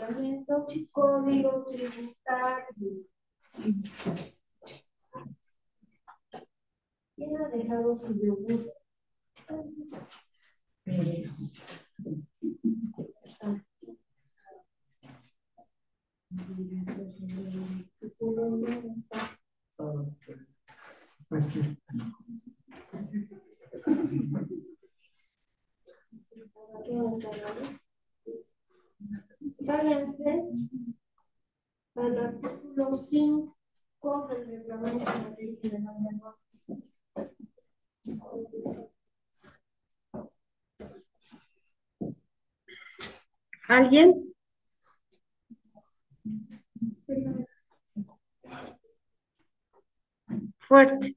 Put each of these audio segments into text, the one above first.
tratamiento, código tributario. ¿Quién ha dejado su yogur? Váyanse al artículo 5 del reglamento de la ley de la lengua. ¿Alguien? Fuerte.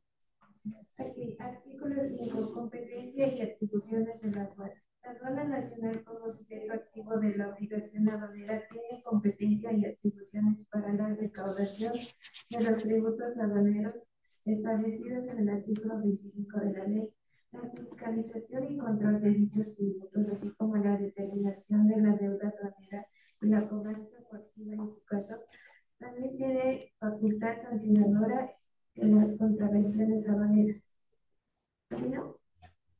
Aquí, artículo 5, competencia y atribuciones de la aduana. La aduana nacional como sujeto activo de la obligación aduanera tiene competencia y atribuciones para la recaudación de los tributos aduaneros establecidos en el artículo 25 de la ley, la fiscalización y control de dichos tributos, así como la determinación de la deuda aduanera y la cobranza coactiva en su caso. También tiene facultad sancionadora en las contravenciones aduaneras. ¿No?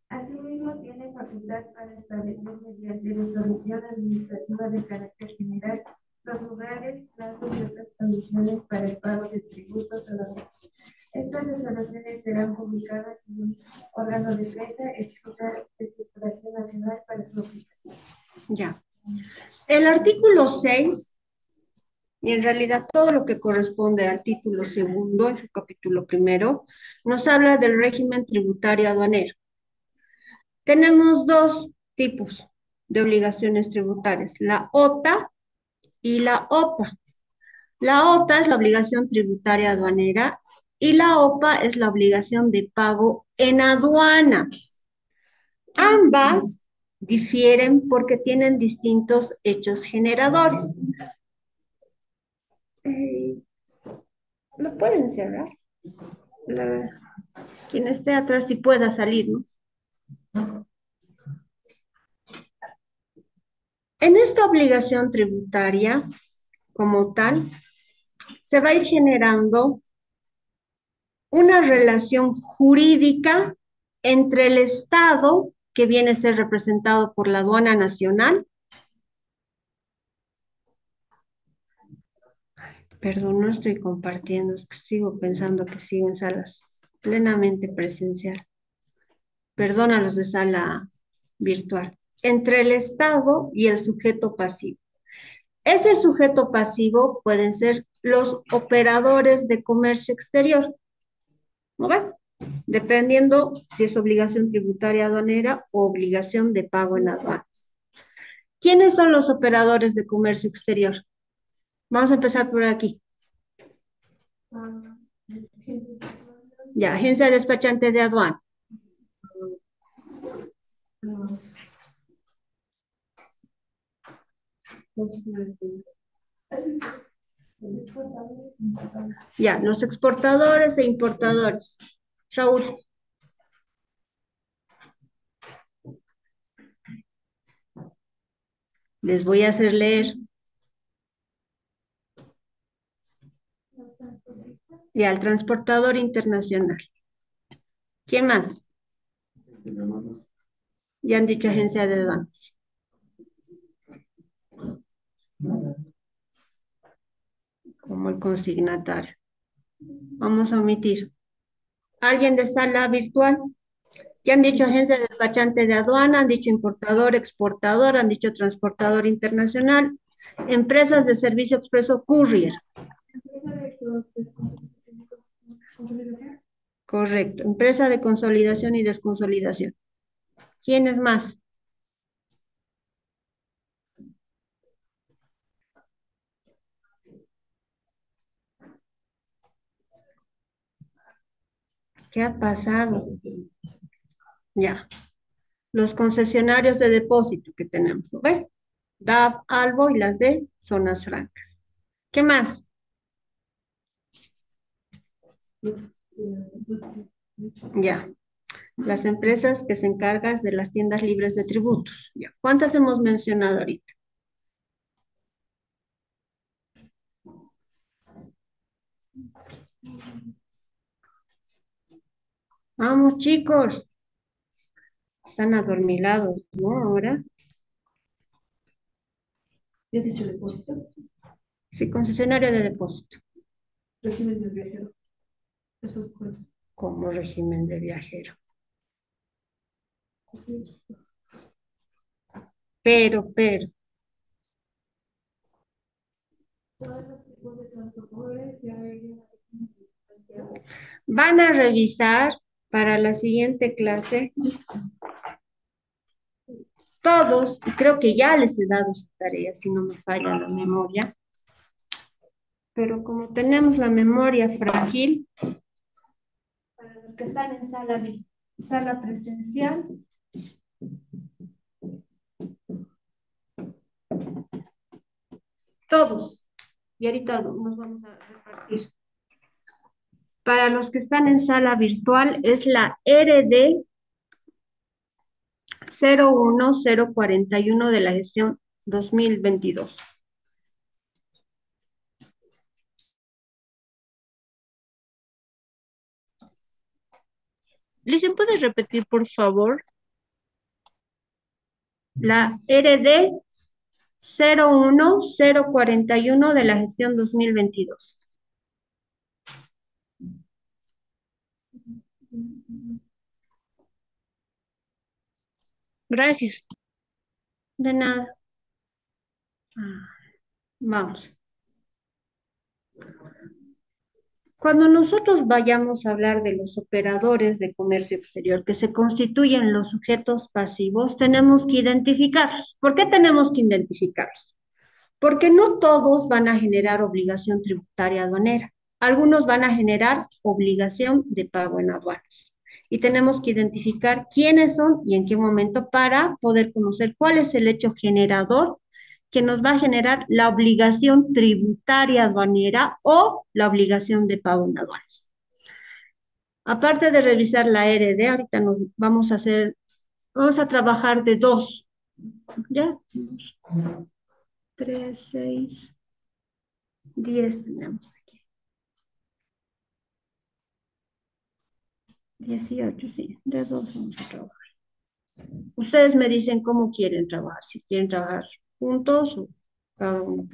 Asimismo, tiene facultad para establecer mediante resolución administrativa de carácter general los lugares, plazos y otras condiciones para el pago de tributos aduaneros. Estas resoluciones serán publicadas en un órgano de prensa escrita de circulación nacional para su aplicación. Ya. El artículo 6, y en realidad todo lo que corresponde al título segundo, en su capítulo primero, nos habla del régimen tributario aduanero. Tenemos dos tipos de obligaciones tributarias, la OTA y la OPA. La OTA es la obligación tributaria aduanera y la OPA es la obligación de pago en aduanas. Ambas difieren porque tienen distintos hechos generadores. ¿Lo pueden cerrar? Quien esté atrás sí pueda salir, ¿no? En esta obligación tributaria, como tal, se va a ir generando una relación jurídica entre el Estado, que viene a ser representado por la aduana nacional. Perdón, no estoy compartiendo, es que sigo pensando que sigo en salas plenamente presencial. Perdón a los de sala virtual. Entre el Estado y el sujeto pasivo. Ese sujeto pasivo pueden ser los operadores de comercio exterior. ¿No ven? Dependiendo si es obligación tributaria aduanera o obligación de pago en aduanas. ¿Quiénes son los operadores de comercio exterior? Vamos a empezar por aquí. Ya, agencia despachante de aduana. Ya, los exportadores e importadores. Raúl. Les voy a hacer leer. Ya, el transportador internacional. ¿Quién más? Ya han dicho agencia de aduanas. Como el consignatario. Vamos a omitir. ¿Alguien de sala virtual? Ya han dicho agencia despachante de aduana, han dicho importador, exportador, han dicho transportador internacional, empresas de servicio expreso courier. Correcto, empresa de consolidación y desconsolidación. ¿Quiénes más? ¿Qué ha pasado? Ya. Los concesionarios de depósito que tenemos, ¿no ve? DAF, Albo y las de zonas francas. ¿Qué más? Ya. Las empresas que se encargan de las tiendas libres de tributos. Ya. ¿Cuántas hemos mencionado ahorita? Vamos, chicos, están adormilados, ¿no? Ahora, Ya he dicho el depósito, sí, concesionario de depósito, régimen del viajero. Eso es cuento. como régimen de viajero. Pero, Todas las tipos de transportadores ya hay. van a revisar para la siguiente clase todos, y creo que ya les he dado su tarea, si no me falla la memoria, pero como tenemos la memoria frágil, para los que están en sala presencial, todos, y ahorita nos vamos a repartir. Para los que están en sala virtual es la RD 01041 de la gestión 2022. Listen, ¿puedes repetir, por favor? La RD 01041 de la gestión 2022. Gracias. De nada. Ah, vamos. Cuando nosotros vayamos a hablar de los operadores de comercio exterior que se constituyen los sujetos pasivos, tenemos que identificarlos. ¿Por qué tenemos que identificarlos? Porque no todos van a generar obligación tributaria aduanera. Algunos van a generar obligación de pago en aduanas. Y tenemos que identificar quiénes son y en qué momento para poder conocer cuál es el hecho generador que nos va a generar la obligación tributaria aduanera o la obligación de pago en aduanas. Aparte de revisar la RD, ahorita nos vamos a trabajar de dos, ¿ya? 3, 6, 10 tenemos aquí. 18, sí, de dos vamos a trabajar. Ustedes me dicen cómo quieren trabajar, si quieren trabajar juntos o cada uno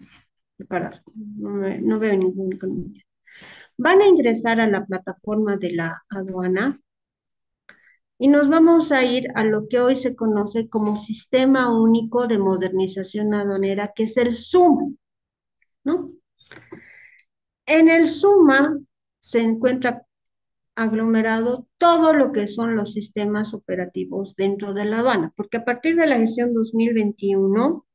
separado. No veo ningún inconveniente. Van a ingresar a la plataforma de la aduana y nos vamos a ir a lo que hoy se conoce como Sistema Único de Modernización Aduanera, que es el SUMA, ¿no? En el SUMA se encuentra aglomerado todo lo que son los sistemas operativos dentro de la aduana, porque a partir de la gestión 2021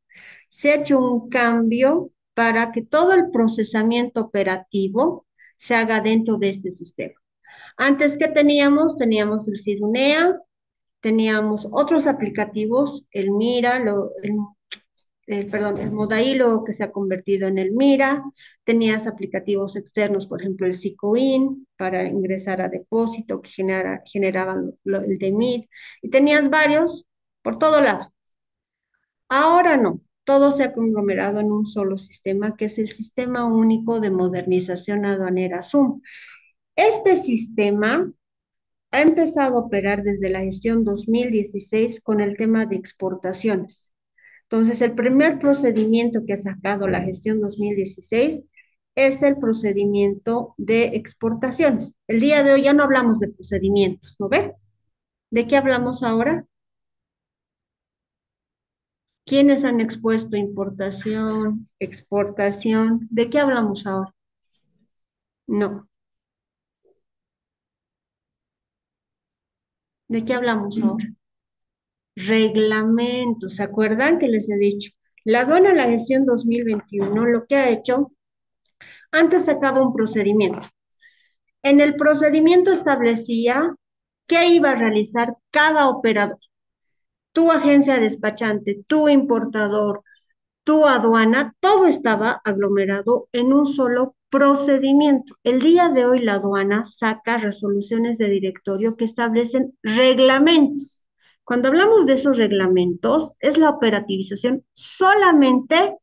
se ha hecho un cambio para que todo el procesamiento operativo se haga dentro de este sistema. Antes, ¿qué teníamos? Teníamos el SIDUNEA, teníamos otros aplicativos, el MIRA, el Modailo que se ha convertido en el Mira, tenías aplicativos externos, por ejemplo, el Sicoin para ingresar a depósito que generaban el DEMIT, y tenías varios por todo lado. Ahora no, todo se ha conglomerado en un solo sistema, que es el Sistema Único de Modernización Aduanera SUM. Este sistema ha empezado a operar desde la gestión 2016 con el tema de exportaciones. Entonces, el primer procedimiento que ha sacado la gestión 2016 es el procedimiento de exportaciones. El día de hoy ya no hablamos de procedimientos, ¿no ve? ¿De qué hablamos ahora? ¿Quiénes han expuesto importación, exportación? ¿De qué hablamos ahora? No. ¿De qué hablamos ahora? Reglamentos. ¿Se acuerdan que les he dicho? La aduana, la gestión 2021, lo que ha hecho, antes sacaba un procedimiento. En el procedimiento establecía qué iba a realizar cada operador. Tu agencia despachante, tu importador, tu aduana, todo estaba aglomerado en un solo procedimiento. El día de hoy la aduana saca resoluciones de directorio que establecen reglamentos. Cuando hablamos de esos reglamentos, es la operativización solamente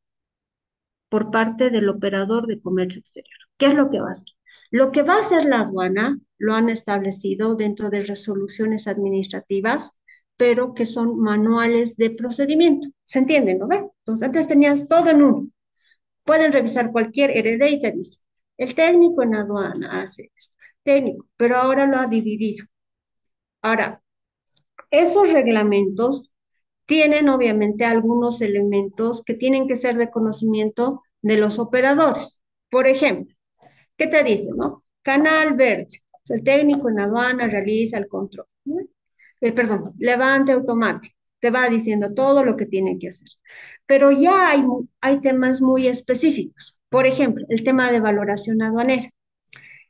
por parte del operador de comercio exterior. ¿Qué es lo que va a hacer? Lo que va a hacer la aduana lo han establecido dentro de resoluciones administrativas, pero que son manuales de procedimiento. ¿Se entiende, no ve? Entonces, antes tenías todo en uno. Pueden revisar cualquier RD y te dice, el técnico en aduana hace esto, técnico, pero ahora lo ha dividido. Ahora, esos reglamentos tienen obviamente algunos elementos que tienen que ser de conocimiento de los operadores. Por ejemplo, ¿qué te dice, no? Canal verde. O sea, el técnico en aduana realiza el control. ¿No? Perdón, levante automático. Te va diciendo todo lo que tiene que hacer. Pero ya hay temas muy específicos. Por ejemplo, el tema de valoración aduanera.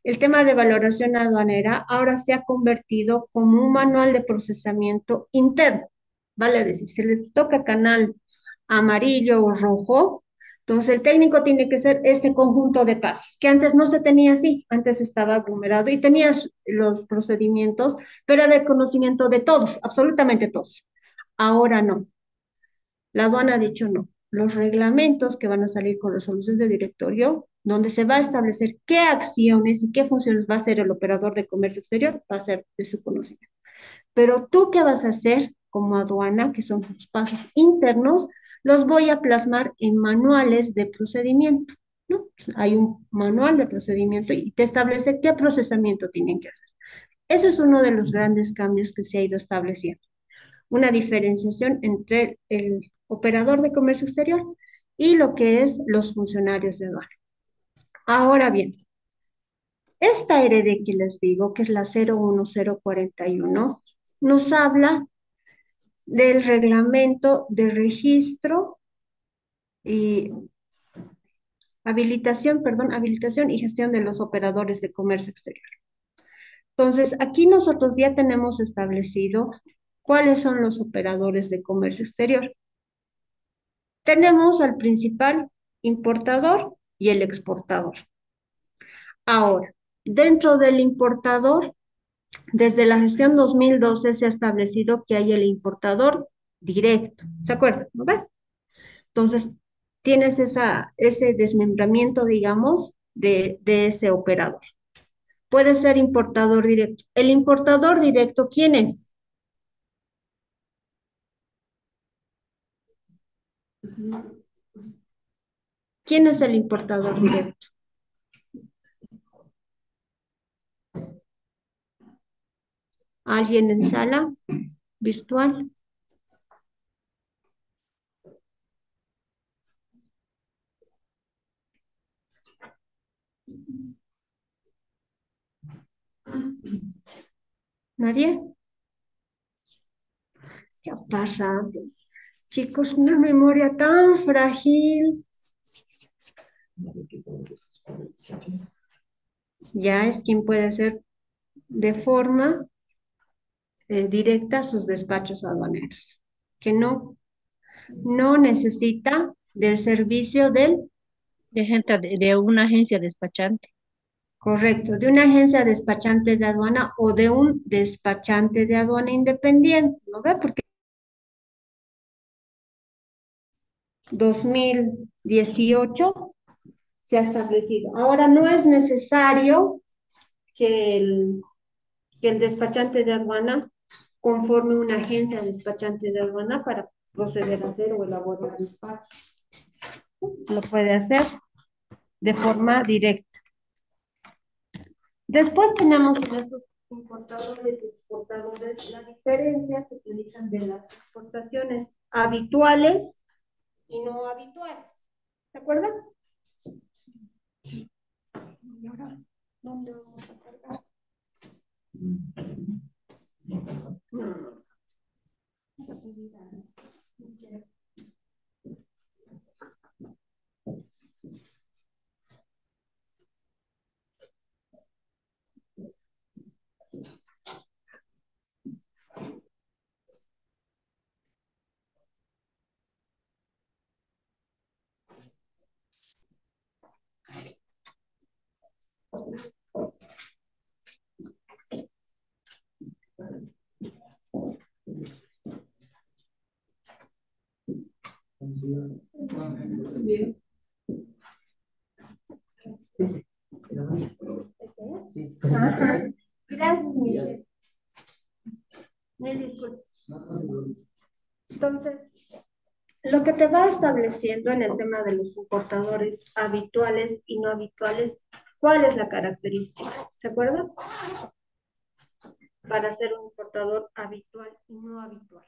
El tema de valoración aduanera ahora se ha convertido como un manual de procesamiento interno. Vale decir, si les toca canal amarillo o rojo, entonces el técnico tiene que ser este conjunto de pasos, que antes no se tenía así, antes estaba aglomerado y tenías los procedimientos, pero era de conocimiento de todos, absolutamente todos. Ahora no. La aduana ha dicho no. Los reglamentos que van a salir con resoluciones de directorio, donde se va a establecer qué acciones y qué funciones va a hacer el operador de comercio exterior, va a ser de su conocimiento. Pero tú qué vas a hacer como aduana, que son los pasos internos, los voy a plasmar en manuales de procedimiento, ¿no? Hay un manual de procedimiento y te establece qué procesamiento tienen que hacer. Ese es uno de los grandes cambios que se ha ido estableciendo, una diferenciación entre el operador de comercio exterior y lo que es los funcionarios de aduana. Ahora bien, esta RD que les digo, que es la 01041, nos habla del reglamento de registro y habilitación y gestión de los operadores de comercio exterior. Entonces, aquí nosotros ya tenemos establecido cuáles son los operadores de comercio exterior. Tenemos al principal importador y el exportador. Ahora, dentro del importador, desde la gestión 2012 se ha establecido que hay el importador directo. ¿Se acuerdan? ¿No ve? Entonces, tienes ese desmembramiento, digamos, de ese operador. Puede ser importador directo. ¿El importador directo quién es? ¿Quién es el importador directo? ¿Alguien en sala virtual? ¿Nadie? ¿Qué ha pasado? Chicos, una memoria tan frágil. Ya es quien puede hacer de forma directa sus despachos aduaneros, que no necesita del servicio del, De gente de una agencia despachante. correcto, de una agencia despachante de aduana o de un despachante de aduana independiente, ¿no ve? Porque 2018 se ha establecido. Ahora no es necesario que el despachante de aduana conforme una agencia despachante de aduana para proceder a hacer o elaborar despachos. Lo puede hacer de forma directa. Después tenemos en esos importadores y exportadores la diferencia que utilizan de las exportaciones habituales y no habituales. ¿Se acuerdan? Y ahora, ¿dónde vamos a cargar? Bien. Ajá. Gracias, Michelle. Mil disculpas. Entonces, lo que te va estableciendo en el tema de los importadores habituales y no habituales, ¿cuál es la característica? ¿Se acuerdan? Para ser un importador habitual y no habitual.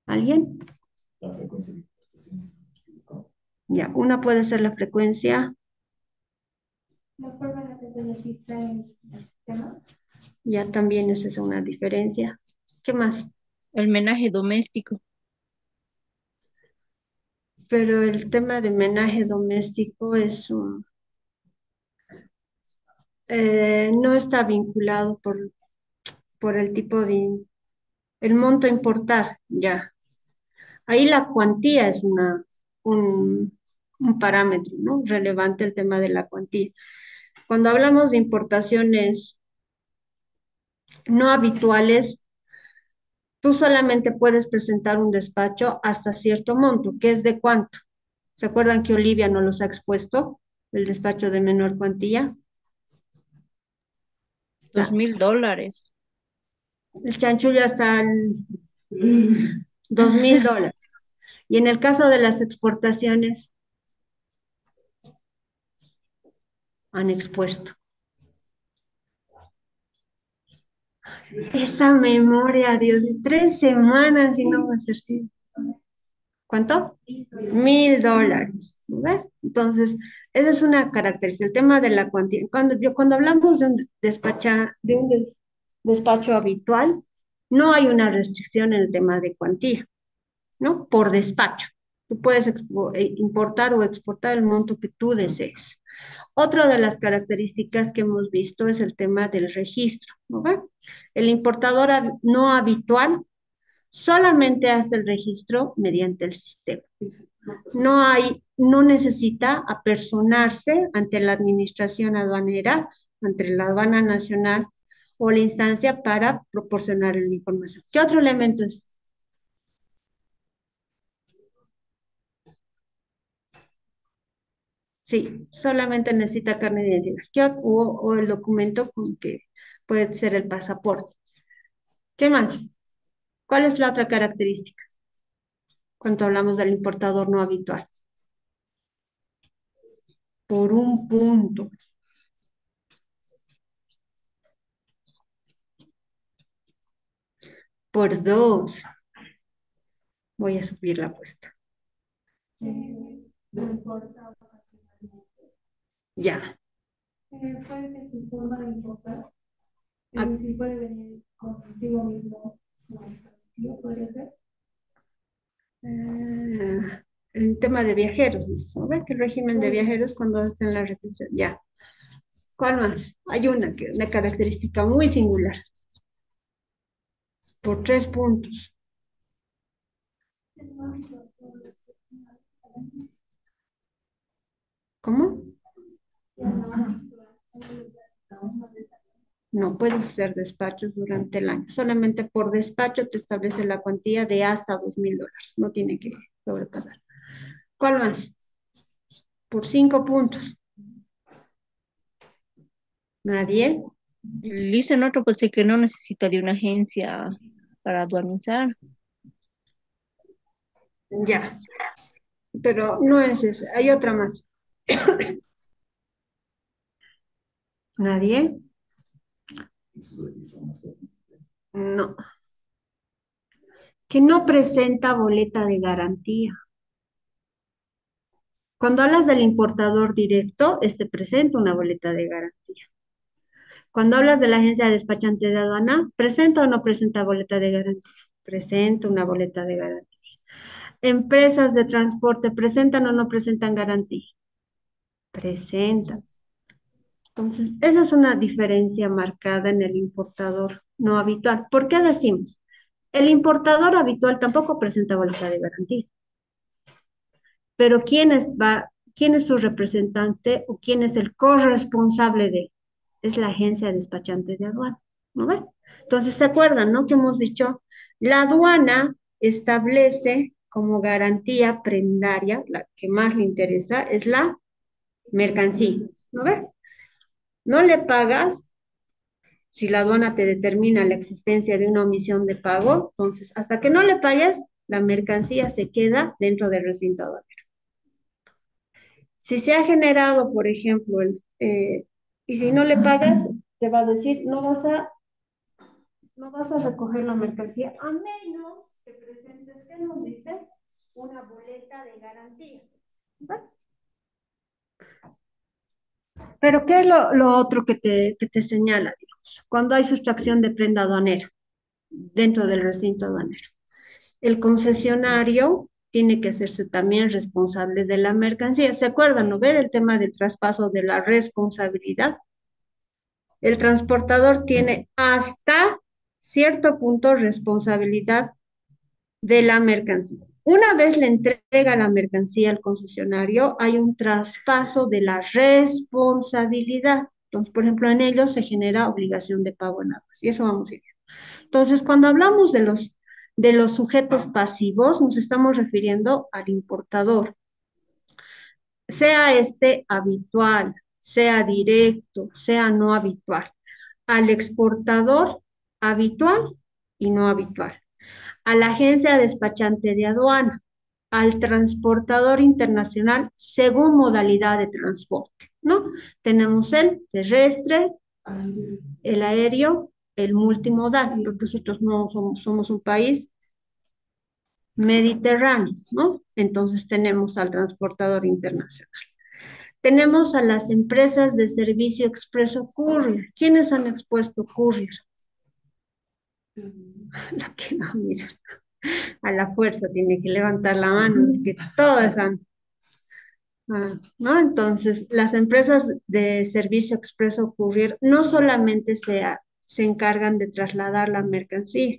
¿Alguien? La frecuencia de importación, si no me equivoco. Ya, una puede ser la frecuencia, La forma en la que se registra en el sistema. ya también esa es una diferencia. ¿Qué más? El menaje doméstico. Pero el tema de menaje doméstico es no está vinculado por el tipo de, el monto a importar, ya. Ahí la cuantía es un parámetro, ¿no? Relevante el tema de la cuantía. Cuando hablamos de importaciones no habituales, tú solamente puedes presentar un despacho hasta cierto monto, que es de cuánto. ¿Se acuerdan que Olivia nos los ha expuesto? El despacho de menor cuantía. $2,000. El chanchullo hasta el $2,000. Y en el caso de las exportaciones, han expuesto. Esa memoria, Dios, 3 semanas y no va a ser. ¿Cuánto? $1,000. ¿Ves? Entonces, esa es una característica, el tema de la cuantía. Cuando hablamos de un despacho habitual, no hay una restricción en el tema de cuantía, ¿no? Por despacho. Tú puedes importar o exportar el monto que tú desees. Otra de las características que hemos visto es el tema del registro, ¿no ve? El importador no habitual solamente hace el registro mediante el sistema. No necesita apersonarse ante la administración aduanera, ante la aduana nacional o la instancia para proporcionar la información. ¿Qué otro elemento es? Sí, solamente necesita carne de identidad. O el documento con que puede ser el pasaporte. ¿Qué más? ¿Cuál es la otra característica cuando hablamos del importador no habitual? Por un punto. Por dos. Voy a subir la apuesta. No importa ocasionalmente. Ya. Puede ser su forma de importar. Ah. Si puede venir consigo mismo su dispositivo, podría ser. El tema de viajeros, dices, ¿no? ¿Ve? Que el régimen de viajeros cuando hacen la retención. Ya. ¿Cuál más? Hay una característica muy singular. Por 3 puntos. ¿Cómo? No puedes hacer despachos durante el año. Solamente por despacho te establece la cuantía de hasta $2,000. No tiene que sobrepasar. ¿Cuál más? Por 5 puntos. ¿Nadie? Dicen otro, pues sí que no necesita de una agencia para aduanizar. Ya. Pero no es esa. Hay otra más. ¿Nadie? Y su registro más frecuente. No. Que no presenta boleta de garantía. Cuando hablas del importador directo, este presenta una boleta de garantía. Cuando hablas de la agencia despachante de aduana, ¿presenta o no presenta boleta de garantía? Presenta una boleta de garantía. Empresas de transporte, ¿presentan o no presentan garantía? Presentan. Entonces, esa es una diferencia marcada en el importador no habitual. ¿Por qué decimos? El importador habitual tampoco presenta boleta de garantía. Pero ¿quién es su representante o quién es el corresponsable de? Es la agencia despachante de aduana, ¿no ve? Entonces, ¿se acuerdan, no? Que hemos dicho, la aduana establece como garantía prendaria, la que más le interesa, es la mercancía, ¿no ve? No le pagas, si la aduana te determina la existencia de una omisión de pago, entonces hasta que no le pagues, la mercancía se queda dentro del recinto aduanero. Si se ha generado, por ejemplo, y si no le pagas, te va a decir, no vas a recoger la mercancía a menos que presentes, ¿qué nos dice? Una boleta de garantía. ¿Va? Pero ¿qué es lo otro que te señala, digamos, cuando hay sustracción de prenda aduanera dentro del recinto aduanero? El concesionario tiene que hacerse también responsable de la mercancía. ¿Se acuerdan, no ve del tema del traspaso de la responsabilidad? El transportador tiene hasta cierto punto responsabilidad de la mercancía. Una vez le entrega la mercancía al concesionario, hay un traspaso de la responsabilidad. Entonces, por ejemplo, en ellos se genera obligación de pago en aguas, y eso vamos a ir. Entonces, cuando hablamos de los sujetos pasivos, nos estamos refiriendo al importador, sea este habitual, sea directo, sea no habitual, al exportador habitual y no habitual, a la agencia despachante de aduana, al transportador internacional según modalidad de transporte, ¿no? Tenemos el terrestre, el aéreo, el multimodal, porque nosotros no somos un país mediterráneo, ¿no? Entonces tenemos al transportador internacional. Tenemos a las empresas de servicio expreso courier. ¿Quiénes han expuesto courier? Lo que no, mira, a la fuerza tiene que levantar la mano, es que todas han, ¿no? Entonces, las empresas de servicio expreso courier no solamente se encargan de trasladar la mercancía,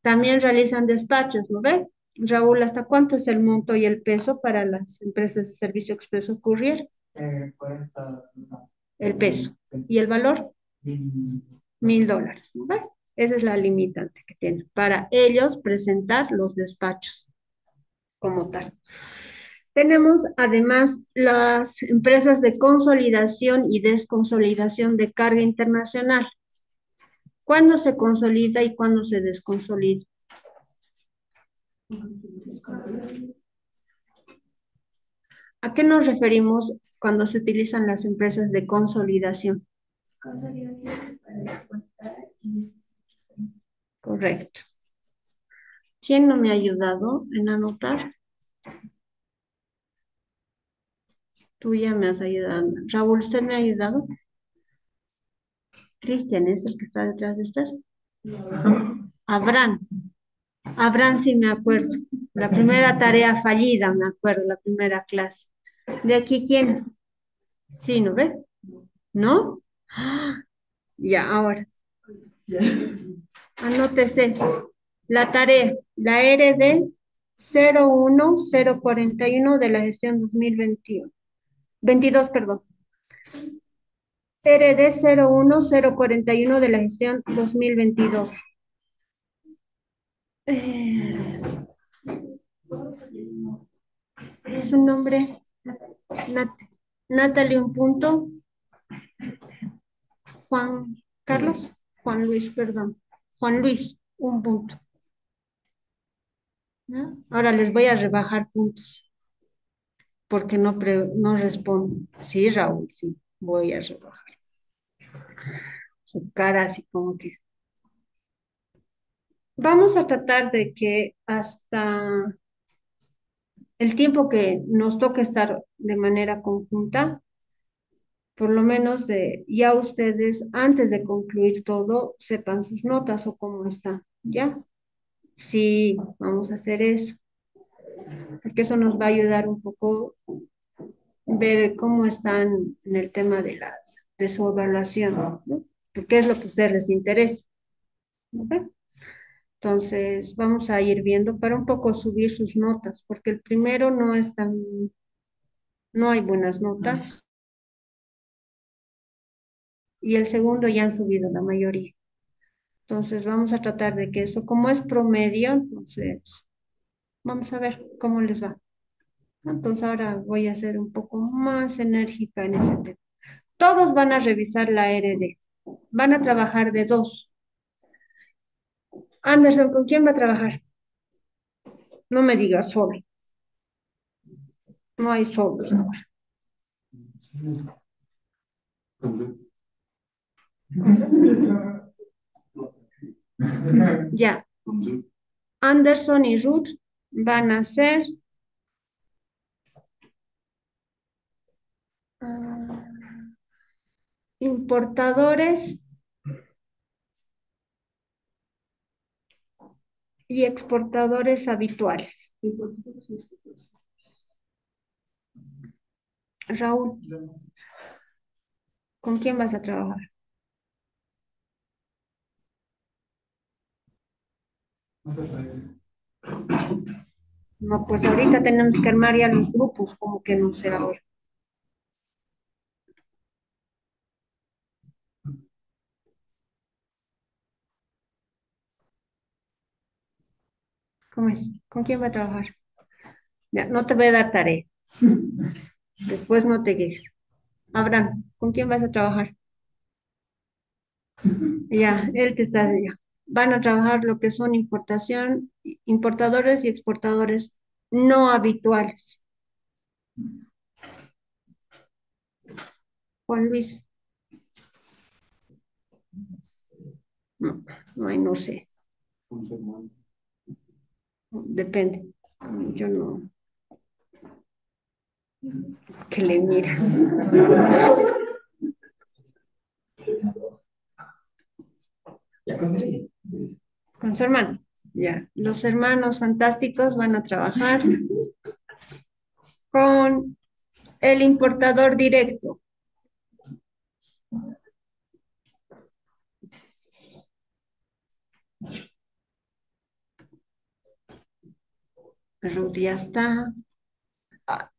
también realizan despachos, ¿no ve? Raúl, ¿hasta cuánto es el monto y el peso para las empresas de servicio expreso courier? 40, no. El peso. ¿Y el valor? $1,000, ¿no ve? Esa es la limitante que tienen para ellos presentar los despachos como tal. Tenemos además las empresas de consolidación y desconsolidación de carga internacional. ¿Cuándo se consolida y cuándo se desconsolida? ¿A qué nos referimos cuando se utilizan las empresas de consolidación? Consolidación para exportar y Correcto. ¿Quién no me ha ayudado en anotar? Tú ya me has ayudado. Raúl, ¿usted me ha ayudado? Cristian es el que está detrás de usted. Abraham. Abraham sí me acuerdo. La primera tarea fallida, me acuerdo, la primera clase. ¿De aquí quién es? Sí, ¿no ve? ¿No? Ya, ahora. Anótese. La tarea, la RD 01041 de la gestión 2021. 22, perdón. RD 01041 de la gestión 2022. Su nombre, Natalie, un punto. Juan Carlos, Juan Luis, perdón. Juan Luis, un punto. ¿Ya? Ahora les voy a rebajar puntos porque no responden. Sí, Raúl, sí, voy a rebajar. Su cara así como que. Vamos a tratar de que hasta el tiempo que nos toque estar de manera conjunta, por lo menos ya ustedes, antes de concluir todo, sepan sus notas o cómo están, ¿ya? Sí, vamos a hacer eso, porque eso nos va a ayudar un poco ver cómo están en el tema de su evaluación, ¿no? Porque es lo que a ustedes les interesa, ¿ok? Entonces, vamos a ir viendo para un poco subir sus notas, porque el primero no hay buenas notas, y el segundo ya han subido la mayoría. Entonces, vamos a tratar de que eso, como es promedio, entonces, vamos a ver cómo les va. Entonces, ahora voy a ser un poco más enérgica en ese tema. Todos van a revisar la RD. Van a trabajar de dos. Anderson, ¿con quién va a trabajar? No me digas solo. No hay solos ahora. Ya. Anderson y Ruth van a ser importadores y exportadores habituales. Raúl, ¿con quién vas a trabajar? No, pues ahorita tenemos que armar ya los grupos, como que no sé ahora. ¿Cómo es? ¿Con quién va a trabajar? Ya, no te voy a dar tarea. Después no te quejes. Abraham, ¿con quién vas a trabajar? Ya, él te está ya. Van a trabajar lo que son importación, importadores y exportadores no habituales. Juan Luis, no, no sé, depende. Yo no, que le miras. Ya con él. Con su hermano, ya. Los hermanos fantásticos van a trabajar con el importador directo. Ruth ya está. Ah,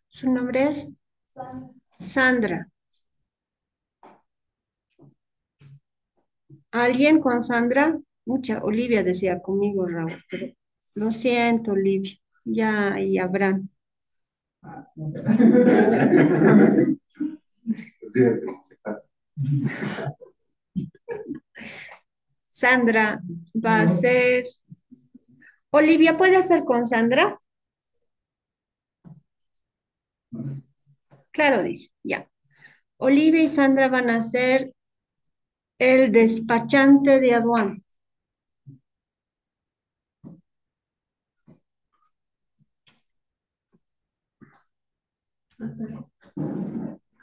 ¿su nombre es? Sandra. ¿Alguien con Sandra? Mucha, Olivia decía conmigo, Raúl, pero lo siento, Olivia. Ya, y Abraham. Sandra va a ser. Olivia, ¿puede hacer con Sandra? Claro, dice, ya. Olivia y Sandra van a ser el despachante de aduanas.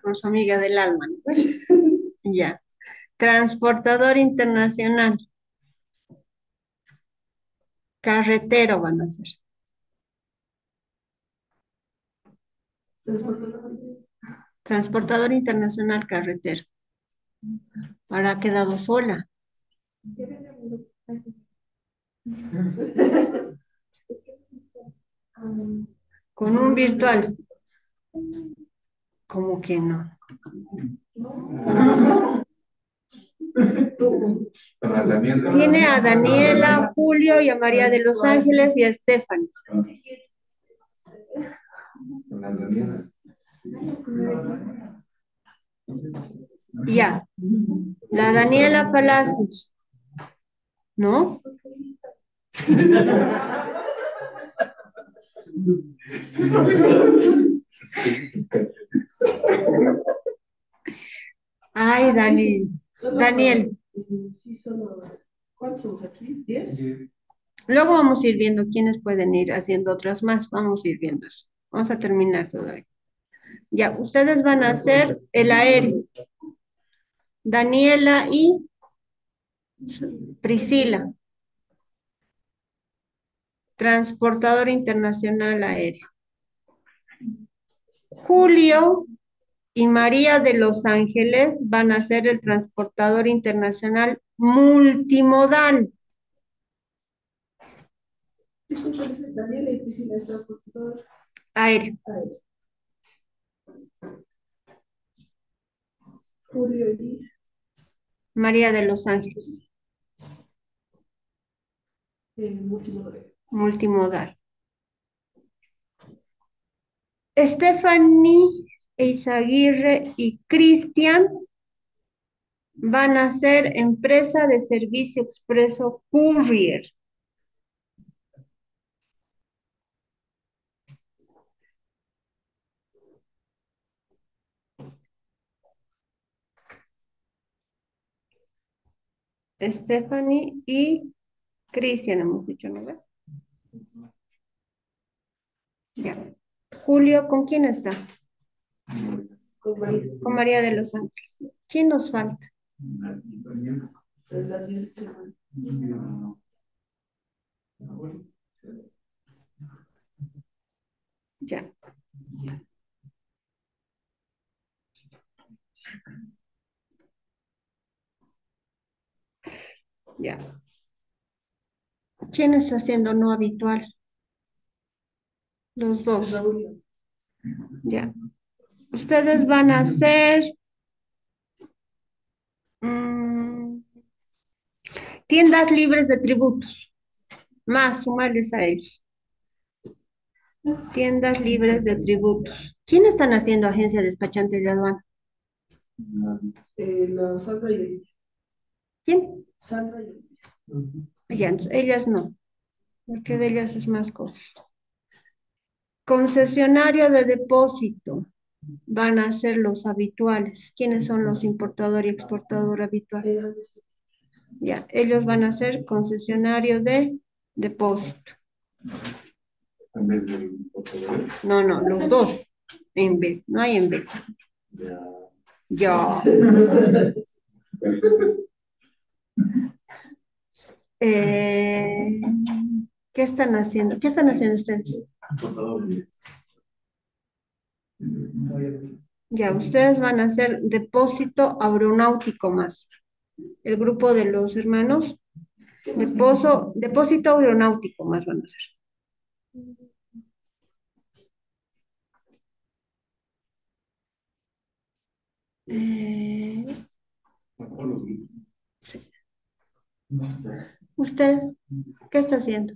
Con su amiga del alma, ¿no? Ya. Transportador internacional. Carretero van a ser. Transportador internacional carretero. Ahora ha quedado sola. Con un virtual. ¿Cómo que no? Tiene a Daniela, Julio y a María de los Ángeles y a Stephanie. Ya. La Daniela Palacios. ¿No? Ay, Dani. Daniel. ¿Cuántos somos aquí? ¿10? Luego vamos a ir viendo quiénes pueden ir haciendo otras más. Vamos a ir viendo eso. Vamos a terminar todavía. Ya, ustedes van a hacer el aéreo. Daniela y Priscila. Transportador internacional aéreo. Julio y María de Los Ángeles van a ser el transportador internacional multimodal. Disculpe, Daniela y Priscila es transportador Aéreo. aéreo. Julio y María de Los Ángeles. multimodal. Multimodal. Stephanie, Eizaguirre y Cristian van a ser empresa de servicio expreso courier. Stephanie y Cristian hemos dicho, ¿no ves? Ya. Julio, ¿con quién está? Con María. Con María de los Ángeles. ¿Quién nos falta? Es la directora. Ya. Ya. ¿Quién está haciendo no habitual? Los dos. Raúl. Ya. Ustedes van a hacer tiendas libres de tributos, más sumarles a ellos. Tiendas libres de tributos. ¿Quién están haciendo agencia despachante de aduana? La Sandra y Olivia. ¿Quién? Sandra y Olivia. Ellas no, porque de ellas es más cosas. Concesionario de depósito van a ser los habituales. ¿Quiénes son los importador y exportador habitual? Ya, ellos van a ser concesionario de depósito. No, no, los dos. En vez, no hay en vez. Ya. Eh, ¿Qué están haciendo? ¿Qué están haciendo ustedes? Ya, ustedes van a hacer depósito aeronáutico más. El grupo de los hermanos, depósito aeronáutico más van a hacer. Sí. ¿Usted qué está haciendo?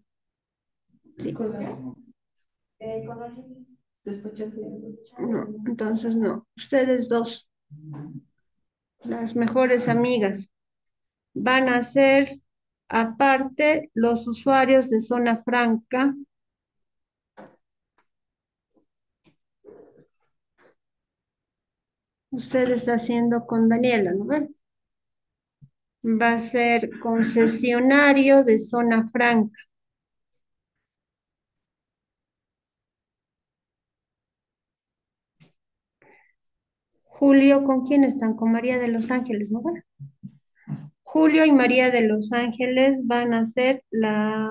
Sí. Con las Con los despachantes. No, entonces no. Ustedes dos, las mejores amigas, van a ser aparte los usuarios de zona franca. Usted está haciendo con Daniela, ¿no ve? Va a ser concesionario de zona franca. Julio, ¿con quién están? Con María de los Ángeles, ¿no ve? Julio y María de los Ángeles van a ser las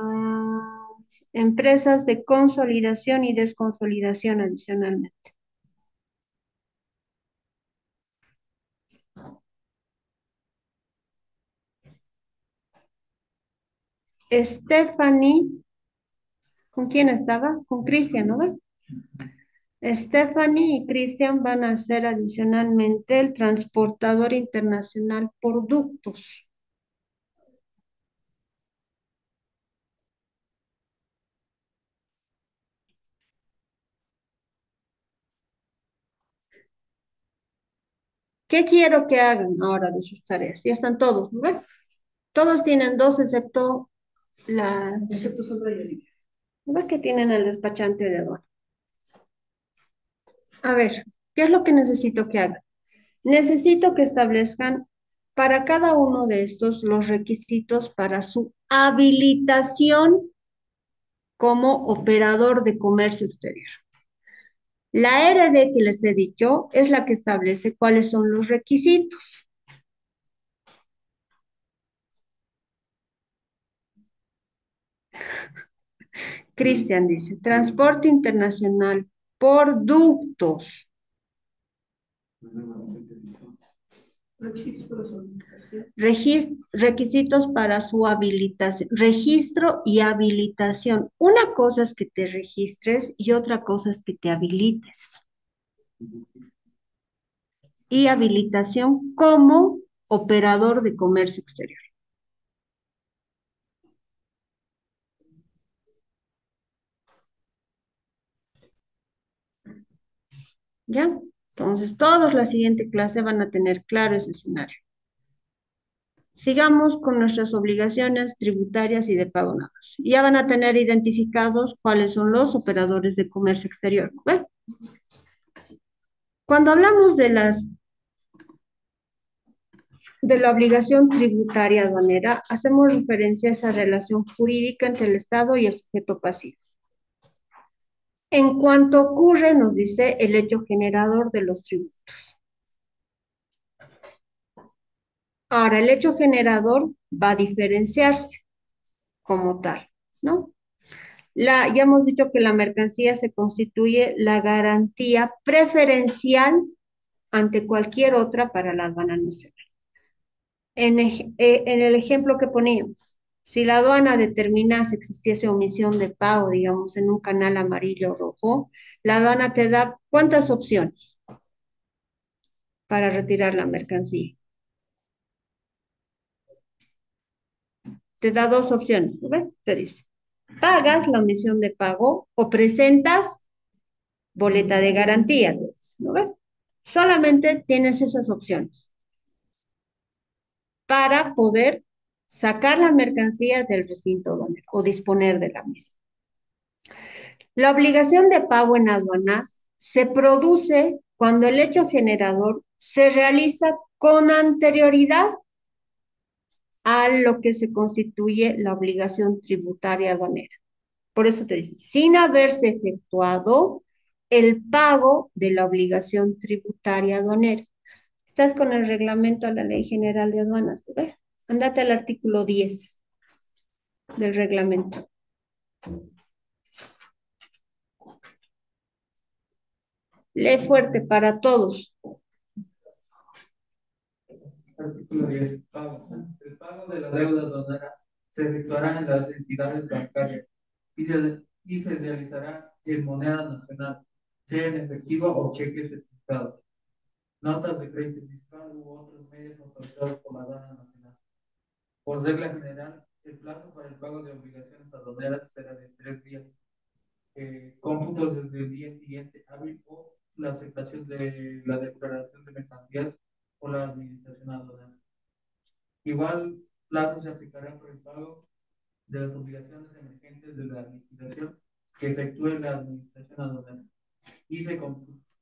empresas de consolidación y desconsolidación adicionalmente. Stephanie, ¿con quién estaba? Con Cristian, ¿no ve? Stephanie y Cristian van a ser adicionalmente el transportador internacional por ductos. ¿Qué quiero que hagan ahora de sus tareas? Ya están todos, ¿no ve? Todos tienen dos excepto la... Excepto Sandra y Olivia. ¿No ve que tienen el despachante de aduana? A ver, ¿qué es lo que necesito que hagan? Necesito que establezcan para cada uno de estos los requisitos para su habilitación como operador de comercio exterior. La RD que les he dicho es la que establece cuáles son los requisitos. Cristian dice, transporte internacional por ductos. Requisitos para su habilitación. Requisitos para su habilitación, registro y habilitación. Una cosa es que te registres y otra cosa es que te habilites. Y habilitación como operador de comercio exterior. ¿Ya? Entonces, todos la siguiente clase van a tener claro ese escenario. Sigamos con nuestras obligaciones tributarias y de pago nada más. Ya van a tener identificados cuáles son los operadores de comercio exterior, ¿no ve? Cuando hablamos de la obligación tributaria aduanera, hacemos referencia a esa relación jurídica entre el Estado y el sujeto pasivo. En cuanto ocurre, nos dice el hecho generador de los tributos. Ahora, el hecho generador va a diferenciarse como tal, ¿no? Ya hemos dicho que la mercancía se constituye la garantía preferencial ante cualquier otra para la aduana nacional. En el ejemplo que poníamos, si la aduana determinase existiese omisión de pago, digamos, en un canal amarillo o rojo, la aduana te da ¿cuántas opciones para retirar la mercancía? Te da dos opciones, ¿no ves? Te dice, pagas la omisión de pago o presentas boleta de garantía, te dice, ¿no ves? Solamente tienes esas opciones para poder sacar la mercancía del recinto aduanero o disponer de la misma. La obligación de pago en aduanas se produce cuando el hecho generador se realiza con anterioridad a lo que se constituye la obligación tributaria aduanera. Por eso te dice, sin haberse efectuado el pago de la obligación tributaria aduanera. Estás con el reglamento a la Ley General de Aduanas, ¿verdad? Andate al artículo 10 del reglamento. Lee fuerte para todos. Artículo 10. Pago. El pago de la deuda aduanera se efectuará en las entidades bancarias y se realizará en moneda nacional, sea en efectivo o cheques certificados, notas de crédito fiscal u otros medios autorizados por la aduana nacional. Por regla general, el plazo para el pago de obligaciones aduaneras será de 3 días, cómputos desde el día siguiente hábil o la aceptación de la declaración de mercancías por la administración aduanera. Igual plazo se aplicará por el pago de las obligaciones emergentes de la liquidación que efectúe la administración aduanera y se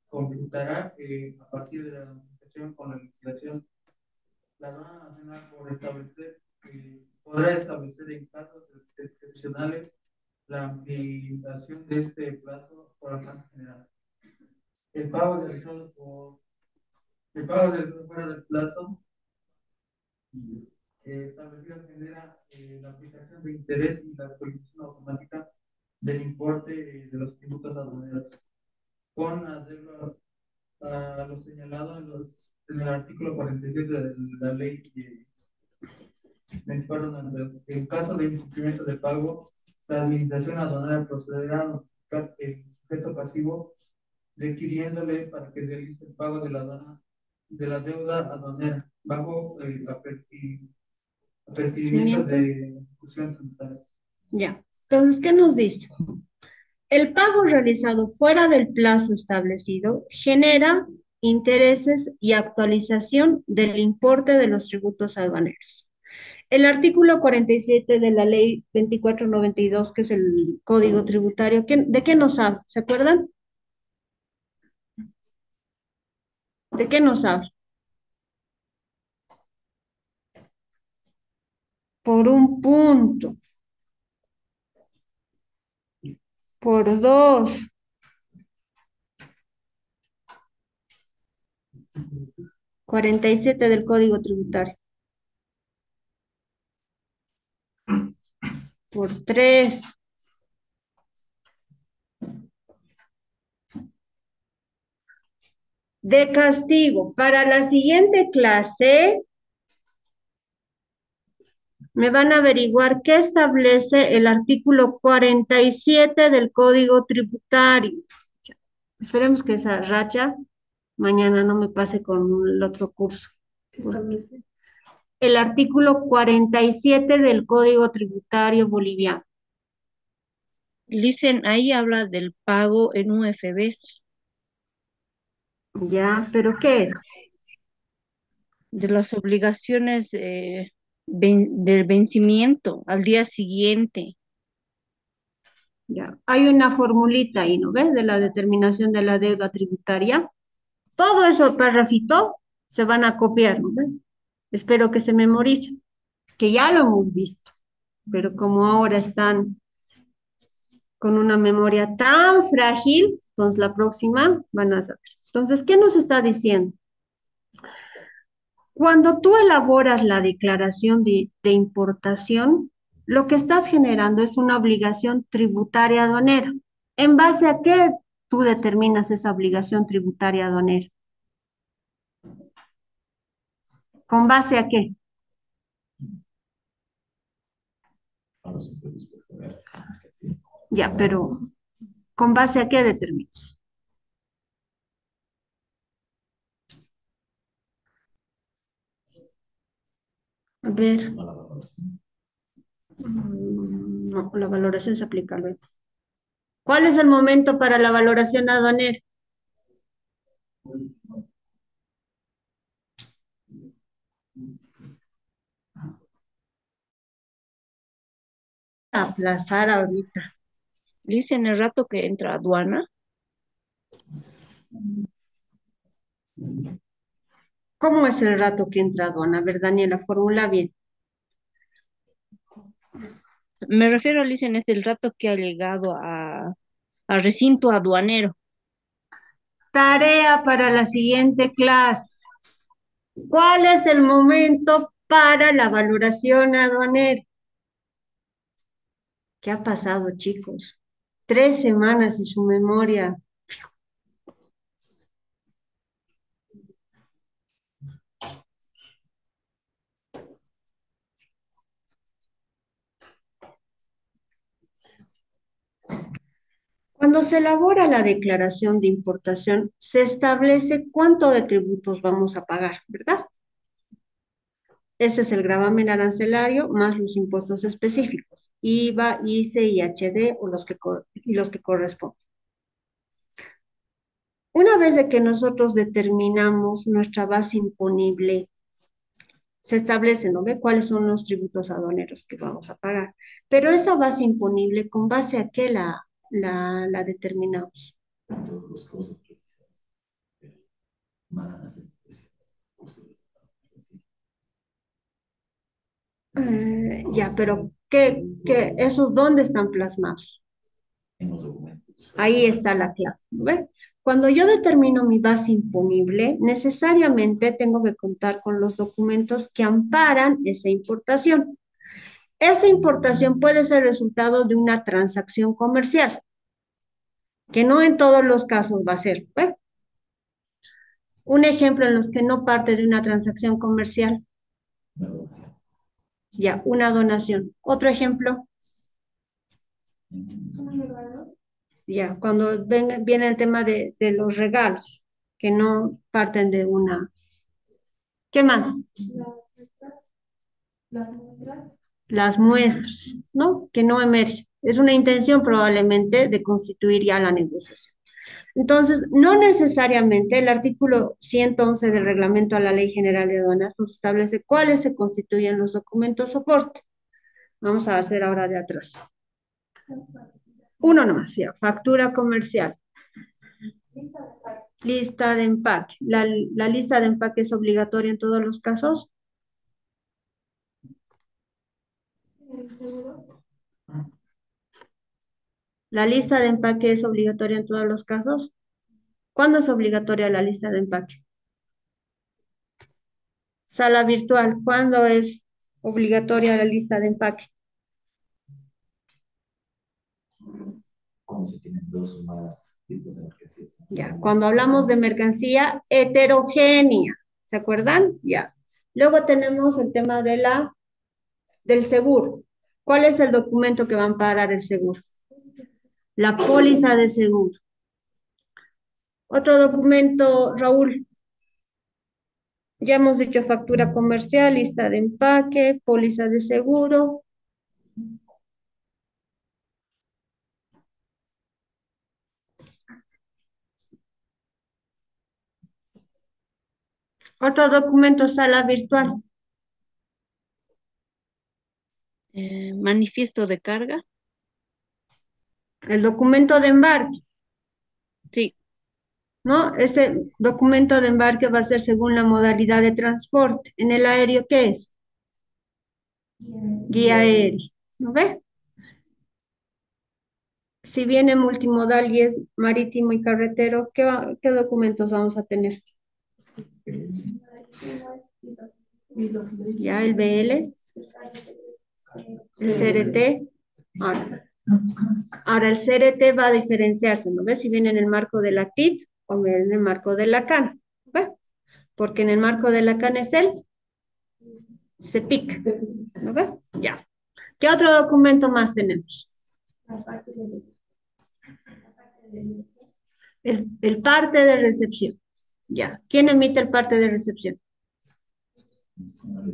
computará a partir de la notificación con la liquidación. La aduana nacional podrá establecer en casos excepcionales la ampliación de este plazo por alcance general. El pago realizado fuera del plazo establecido genera la aplicación de interés y la actualización automática del importe de los tributos aduaneros, con arreglo a lo señalado en el artículo 47 de la ley 24/92. En caso de incumplimiento de pago, la administración aduanera procederá a notificar el sujeto pasivo requiriéndole para que realice el pago de la deuda aduanera bajo el apercibimiento de ejecución tributaria. Ya. Entonces, ¿qué nos dice? El pago realizado fuera del plazo establecido genera intereses y actualización del importe de los tributos aduaneros. El artículo 47 de la ley 24/92, que es el Código Tributario, ¿de qué nos habla? ¿Se acuerdan? ¿De qué nos habla? Por un punto, por dos, Ujú. 47 del Código Tributario, por tres, de castigo. Para la siguiente clase me van a averiguar qué establece el artículo 47 del Código Tributario. Esperemos que esa racha mañana no me pase con el otro curso. Establece. El artículo 47 del Código Tributario Boliviano. Dicen, ahí habla del pago en UFBs. Ya, pero ¿qué es? de las obligaciones del vencimiento al día siguiente. Ya, hay una formulita ahí, ¿no ves? De la determinación de la deuda tributaria. Todo eso, párrafito, se van a copiar, ¿no ves? Espero que se memoricen, que ya lo hemos visto, pero como ahora están con una memoria tan frágil, entonces la próxima van a saber. Entonces, ¿qué nos está diciendo? Cuando tú elaboras la declaración de importación, lo que estás generando es una obligación tributaria aduanera. ¿En base a qué tú determinas esa obligación tributaria aduanera? ¿Con base a qué? Ahora sí puedes ver. Sí. Ya, pero ¿con base a qué determinas? A ver, No la valoración. no, la valoración se aplica luego. ¿Cuál es el momento para la valoración aduanera? Aplazar ahorita. Dice en el rato que entra aduana. ¿Cómo es el rato que entra aduana? A ver, Daniela, formula bien. Me refiero, Licen, es el rato que ha llegado a recinto aduanero. Tarea para la siguiente clase. ¿Cuál es el momento para la valoración aduanera? ¿Qué ha pasado, chicos? 3 semanas y su memoria. Cuando se elabora la declaración de importación, se establece cuánto de tributos vamos a pagar, ¿verdad? Ese es el gravamen arancelario más los impuestos específicos, IVA, ICE, IHD o los que corresponden. Una vez de que nosotros determinamos nuestra base imponible, se establece, ¿no ve? ¿Cuáles son los tributos aduaneros que vamos a pagar? Pero esa base imponible, ¿con base a qué la determinamos? Todos los costos más Ya, pero ¿esos dónde están plasmados? en los documentos. Ahí está la clave, ¿no ve? Cuando yo determino mi base imponible, necesariamente tengo que contar con los documentos que amparan esa importación. Esa importación puede ser resultado de una transacción comercial, que no en todos los casos va a ser. ¿Ve? Un ejemplo en los que no parte de una transacción comercial, Una donación. ya, una donación. Otro ejemplo, ya, cuando viene el tema de los regalos, que no parten de una. ¿Qué más? Las muestras. Las muestras, ¿no? Que no emerge. Es una intención probablemente de constituir ya la negociación. Entonces, no necesariamente el artículo 111 del reglamento a la Ley General de Aduanas nos establece cuáles se constituyen los documentos soporte. Vamos a hacer ahora de atrás. Uno nomás, ya. Factura comercial. Lista de empaque. La lista de empaque es obligatoria en todos los casos. La lista de empaque es obligatoria en todos los casos. ¿Cuándo es obligatoria la lista de empaque? Sala virtual. ¿Cuándo es obligatoria la lista de empaque? Cuando se tienen dos o más tipos de mercancías. Ya, cuando hablamos de mercancía heterogénea, ¿se acuerdan? Ya. Luego tenemos el tema del seguro. ¿Cuál es el documento que va a amparar el seguro? La póliza de seguro. Otro documento, Raúl, ya hemos dicho factura comercial, lista de empaque, póliza de seguro. Otro documento, sala virtual. Manifiesto de carga. El documento de embarque, Sí, ¿no? Este documento de embarque va a ser según la modalidad de transporte. En el aéreo, ¿qué es? Guía aérea, ¿no ve? Si viene multimodal y es marítimo y carretero, ¿qué documentos vamos a tener? Ya el BL, el CRT. Ahora el CRT va a diferenciarse, ¿no ves? Si viene en el marco de la TIT o en el marco de la CAN, ¿ve? Porque en el marco de la CAN es el CEPIC, ¿no ves? Ya. ¿Qué otro documento más tenemos? El parte de recepción. Ya. ¿Quién emite el parte de recepción?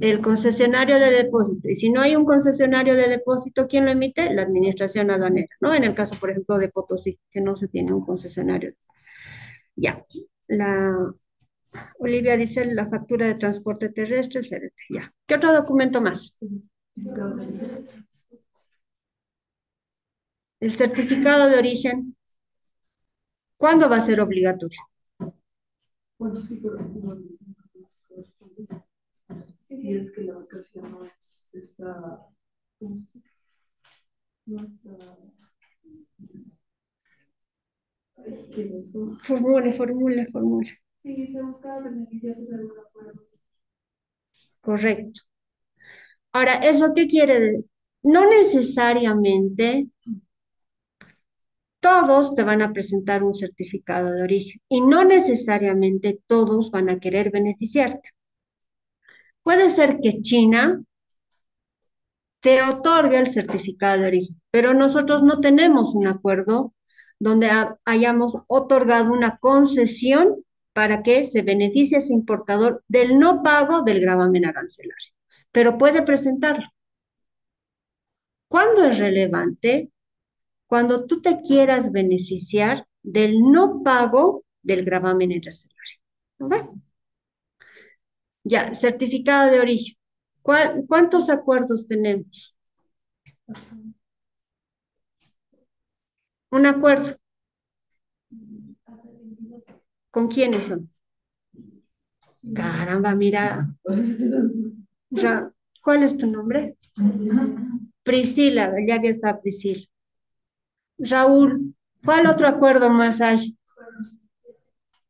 El concesionario de depósito. Y si no hay un concesionario de depósito, ¿quién lo emite? La administración aduanera, ¿no? En el caso, por ejemplo, de Potosí, que no se tiene un concesionario. Ya. La Olivia dice la factura de transporte terrestre, etc. Ya. ¿Qué otro documento más? El certificado de origen. ¿Cuándo va a ser obligatorio? Bueno, sí, pero si es que la vacación no está, no está, es que eso. Formule. Sí, se busca beneficiarse de algún acuerdo. Correcto. Ahora, ¿eso qué quiere decir? No necesariamente todos te van a presentar un certificado de origen y no necesariamente todos van a querer beneficiarte. Puede ser que China te otorgue el certificado de origen, pero nosotros no tenemos un acuerdo donde hayamos otorgado una concesión para que se beneficie ese importador del no pago del gravamen arancelario, pero puede presentarlo. ¿Cuándo es relevante? Cuando tú te quieras beneficiar del no pago del gravamen arancelario. ¿No ve? Ya, certificado de origen. ¿Cuántos acuerdos tenemos? Un acuerdo. ¿Con quiénes son? Caramba, mira. ¿Cuál es tu nombre? Priscila, ya había estado Priscila. Raúl, ¿cuál otro acuerdo más hay?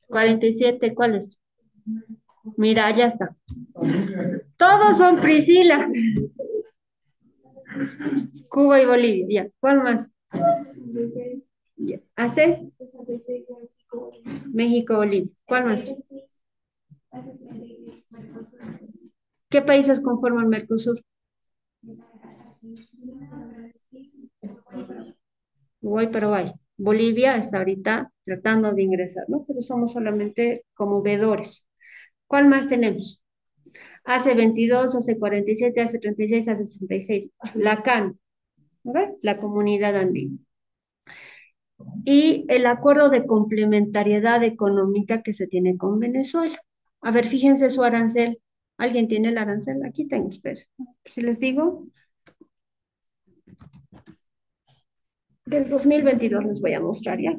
47, ¿cuál es? Mira, ya está. Todos son Priscila. Cuba y Bolivia, ya. ¿Cuál más? Ya. ¿Hace? México, Bolivia. ¿Cuál más? ¿Qué países conforman Mercosur? Uruguay, Paraguay. Bolivia está ahorita tratando de ingresar, ¿no? Pero somos solamente como vedores. ¿Cuál más tenemos? Hace 22, hace 47, hace 36, hace 66. La CAN, ¿no? La Comunidad Andina. Y el acuerdo de complementariedad económica que se tiene con Venezuela. A ver, fíjense su arancel. ¿Alguien tiene el arancel? Aquí tengo, espera. Si les digo, del 2022 les voy a mostrar ya.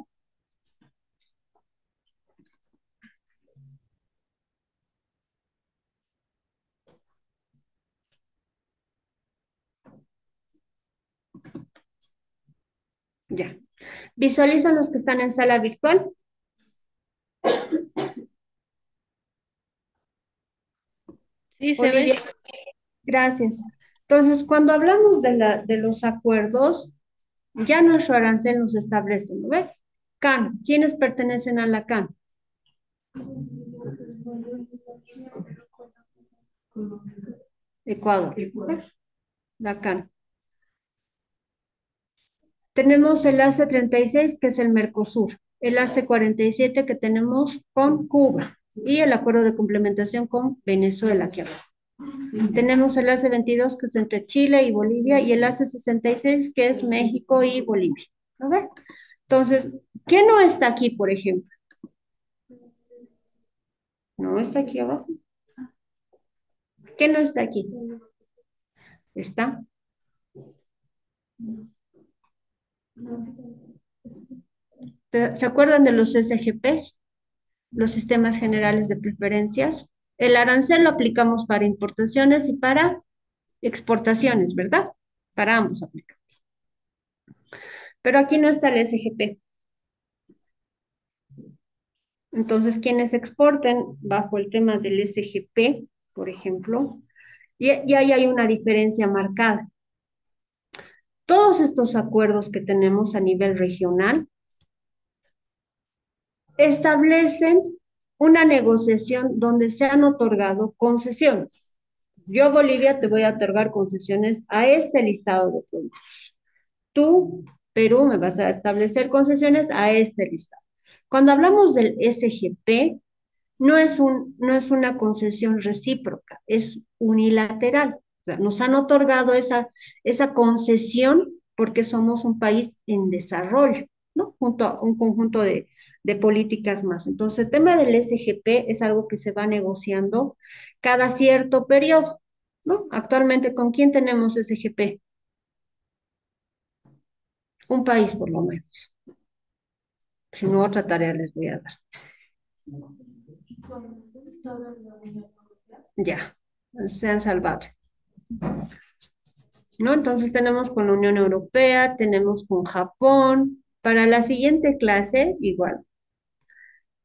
Ya. ¿Visualizan los que están en sala virtual? sí se Olivia, ve. gracias. Entonces, cuando hablamos de los acuerdos, ya nuestro arancel nos establece, ¿no ve? CAN, ¿quiénes pertenecen a la CAN? Ecuador, la CAN. Tenemos el ACE 36, que es el Mercosur, el ACE 47 que tenemos con Cuba y el acuerdo de complementación con Venezuela aquí abajo. Tenemos el ACE 22, que es entre Chile y Bolivia, y el ACE 66, que es México y Bolivia. ¿No ve? Entonces, ¿qué no está aquí, por ejemplo? No está aquí abajo. ¿Qué no está aquí? ¿Está? ¿Se acuerdan de los SGPs? Los sistemas generales de preferencias. El arancel lo aplicamos para importaciones y para exportaciones, ¿verdad? Para ambos aplicamos. Pero aquí no está el SGP. Entonces, quienes exporten bajo el tema del SGP, por ejemplo, y ahí hay una diferencia marcada. Todos estos acuerdos que tenemos a nivel regional establecen una negociación donde se han otorgado concesiones. Yo, Bolivia, te voy a otorgar concesiones a este listado de productos. Tú, Perú, me vas a establecer concesiones a este listado. Cuando hablamos del SGP, no es una concesión recíproca, es unilateral. O sea, nos han otorgado esa concesión porque somos un país en desarrollo, ¿no? Junto a un conjunto de políticas más. Entonces, el tema del SGP es algo que se va negociando cada cierto periodo, ¿no? Actualmente, ¿con quién tenemos SGP? Un país por lo menos. Si no, otra tarea les voy a dar. Ya, se han salvado. ¿No? Entonces tenemos con la Unión Europea, tenemos con Japón. Para la siguiente clase, igual.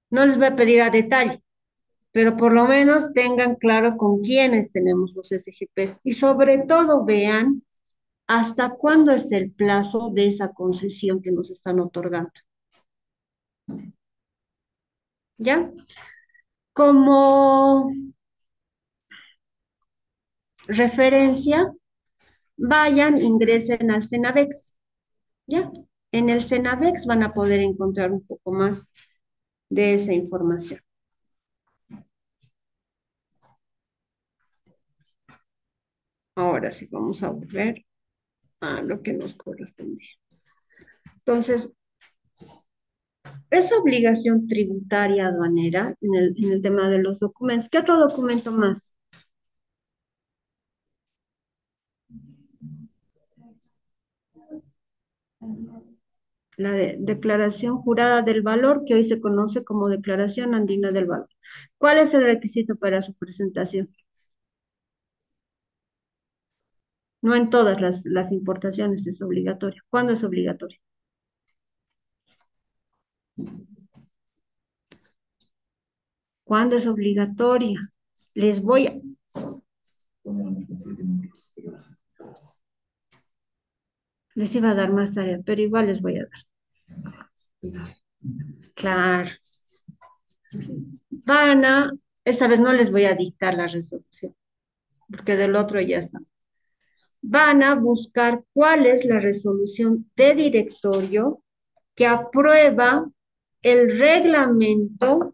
No les voy a pedir a detalle, pero por lo menos tengan claro con quiénes tenemos los SGPs y sobre todo vean hasta cuándo es el plazo de esa concesión que nos están otorgando. ¿Ya? Como referencia, vayan, ingresen al Cenavex. ¿Ya? En el Cenavex van a poder encontrar un poco más de esa información. Ahora sí, vamos a volver a lo que nos corresponde. Entonces, esa obligación tributaria aduanera en el tema de los documentos. ¿Qué otro documento más? La declaración jurada del valor, que hoy se conoce como declaración andina del valor. ¿Cuál es el requisito para su presentación? No en todas las importaciones es obligatorio. ¿Cuándo es obligatorio? ¿Cuándo es obligatoria? Les voy a... Cuando la mercancía tiene un valor superior a 50 dólares. Les iba a dar más tarea, pero igual les voy a dar. Claro. Esta vez no les voy a dictar la resolución, porque del otro ya está. Van a buscar cuál es la resolución de directorio que aprueba el reglamento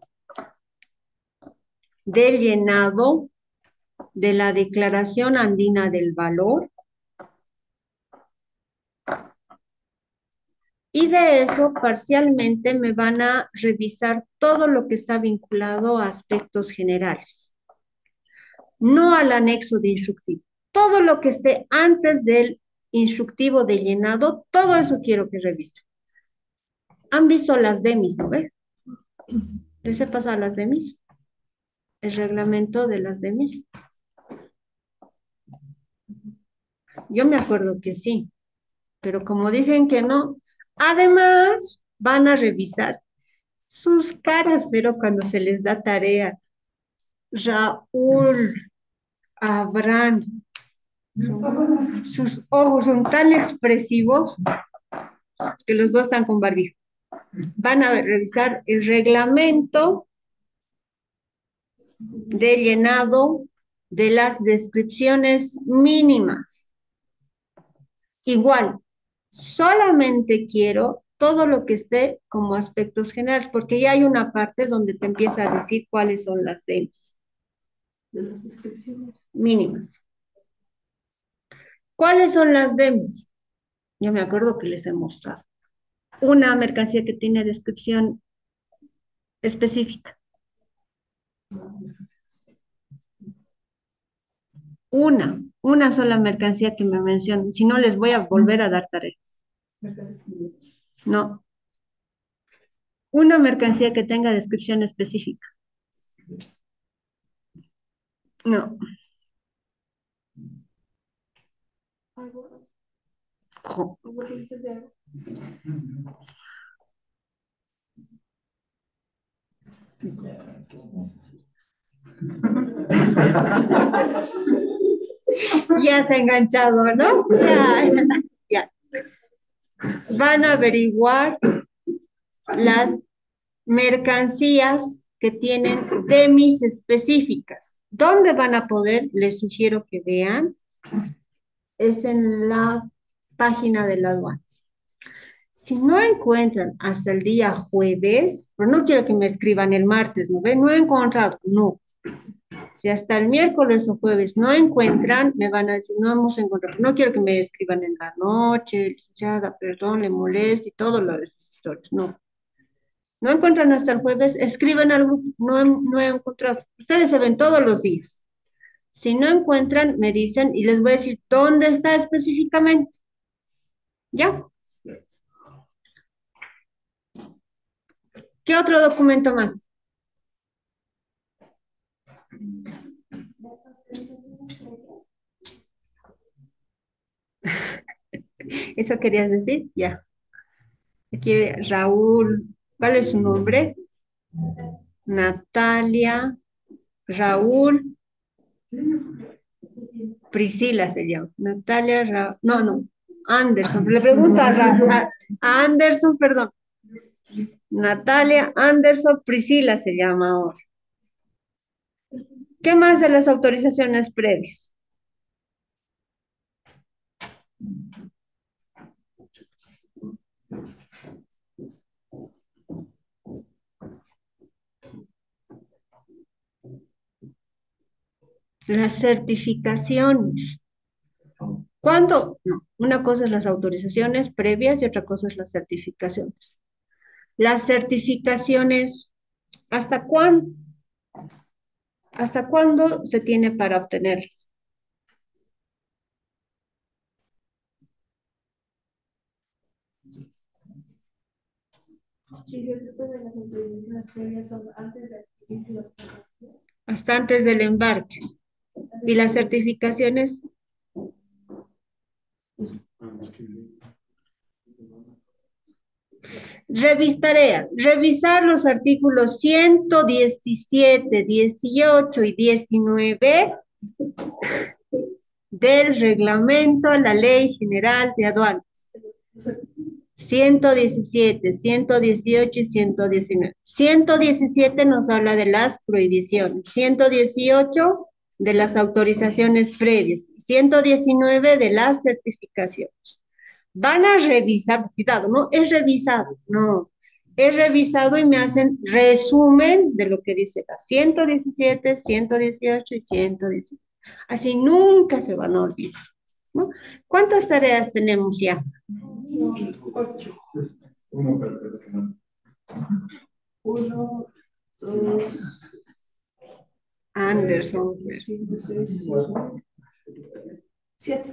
del llenado de la Declaración Andina del Valor. Y de eso parcialmente me van a revisar todo lo que está vinculado a aspectos generales, no al anexo de instructivo. Todo lo que esté antes del instructivo de llenado, todo eso quiero que revisen. ¿Han visto las DEMIS, no ve? ¿Les he pasado las DEMIS? El reglamento de las DEMIS. Yo me acuerdo que sí, pero como dicen que no, además van a revisar sus caras, pero cuando se les da tarea. Raúl, Abraham, sus ojos son tan expresivos que los dos están con barbijo. Van a revisar el reglamento de llenado de las descripciones mínimas. Igual, solamente quiero todo lo que esté como aspectos generales, porque ya hay una parte donde te empieza a decir cuáles son las DEMS mínimas. ¿Cuáles son las DEMS? Yo me acuerdo que les he mostrado. Una mercancía que tiene descripción específica. Una sola mercancía que me mencionen. Si no, les voy a volver a dar tarea. No, una mercancía que tenga descripción específica. No. Jo. Ya se ha enganchado, ¿no? Ya, ya. Van a averiguar las mercancías que tienen demis específicas. ¿Dónde van a poder? Les sugiero que vean. Es en la página de la aduana. Si no encuentran hasta el día jueves, pero no quiero que me escriban el martes, ¿no ven? No he encontrado, no. Si hasta el miércoles o jueves no encuentran, me van a decir, no hemos encontrado. No quiero que me escriban en la noche, licenciada, perdón, le moleste y todo lo de esas historias, no. No encuentran hasta el jueves, escriban algo, no he encontrado. Ustedes se ven todos los días. Si no encuentran, me dicen y les voy a decir dónde está específicamente. ¿Ya? ¿Qué otro documento más? ¿Eso querías decir? Ya. Aquí Raúl, ¿cuál es su nombre? Natalia, Raúl, Priscila se llama. Natalia, no, Anderson. Le pregunto a Anderson, perdón. Natalia, Anderson, Priscila se llama ahora. ¿Qué más de las autorizaciones previas? Las certificaciones. ¿Cuándo? No, una cosa es las autorizaciones previas y otra cosa es las certificaciones. Las certificaciones, ¿hasta cuándo? ¿Hasta cuándo se tiene para obtenerlas? Sí, yo creo que las autorizaciones previas son antes de adquirirse las mercancías. Hasta antes del embarque. ¿Y las certificaciones? Tarea. Revisar los artículos 117, 18 y 19 del reglamento a la Ley General de Aduanas. 117, 118 y 119. 117 nos habla de las prohibiciones, 118 de las autorizaciones previas, 119 de las certificaciones. Van a revisar, cuidado, no es revisado, no, es revisado y me hacen resumen de lo que dice la 117, 118 y 119. Así nunca se van a olvidar, ¿no? ¿Cuántas tareas tenemos ya? 8. 1, 2, Anderson. 5, 6, 7.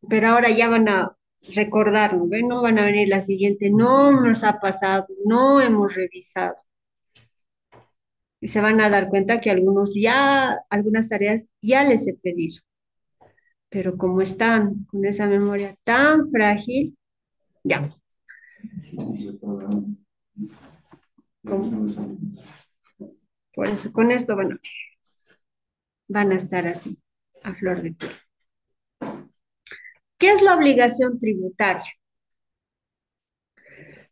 Pero ahora ya van a recordar, ¿no ven? No van a venir la siguiente, no nos ha pasado, no hemos revisado. Y se van a dar cuenta que algunas tareas ya les he pedido. Pero como están con esa memoria tan frágil, ya. ¿Cómo? Por eso, con esto van a estar así, a flor de piel. ¿Qué es la obligación tributaria?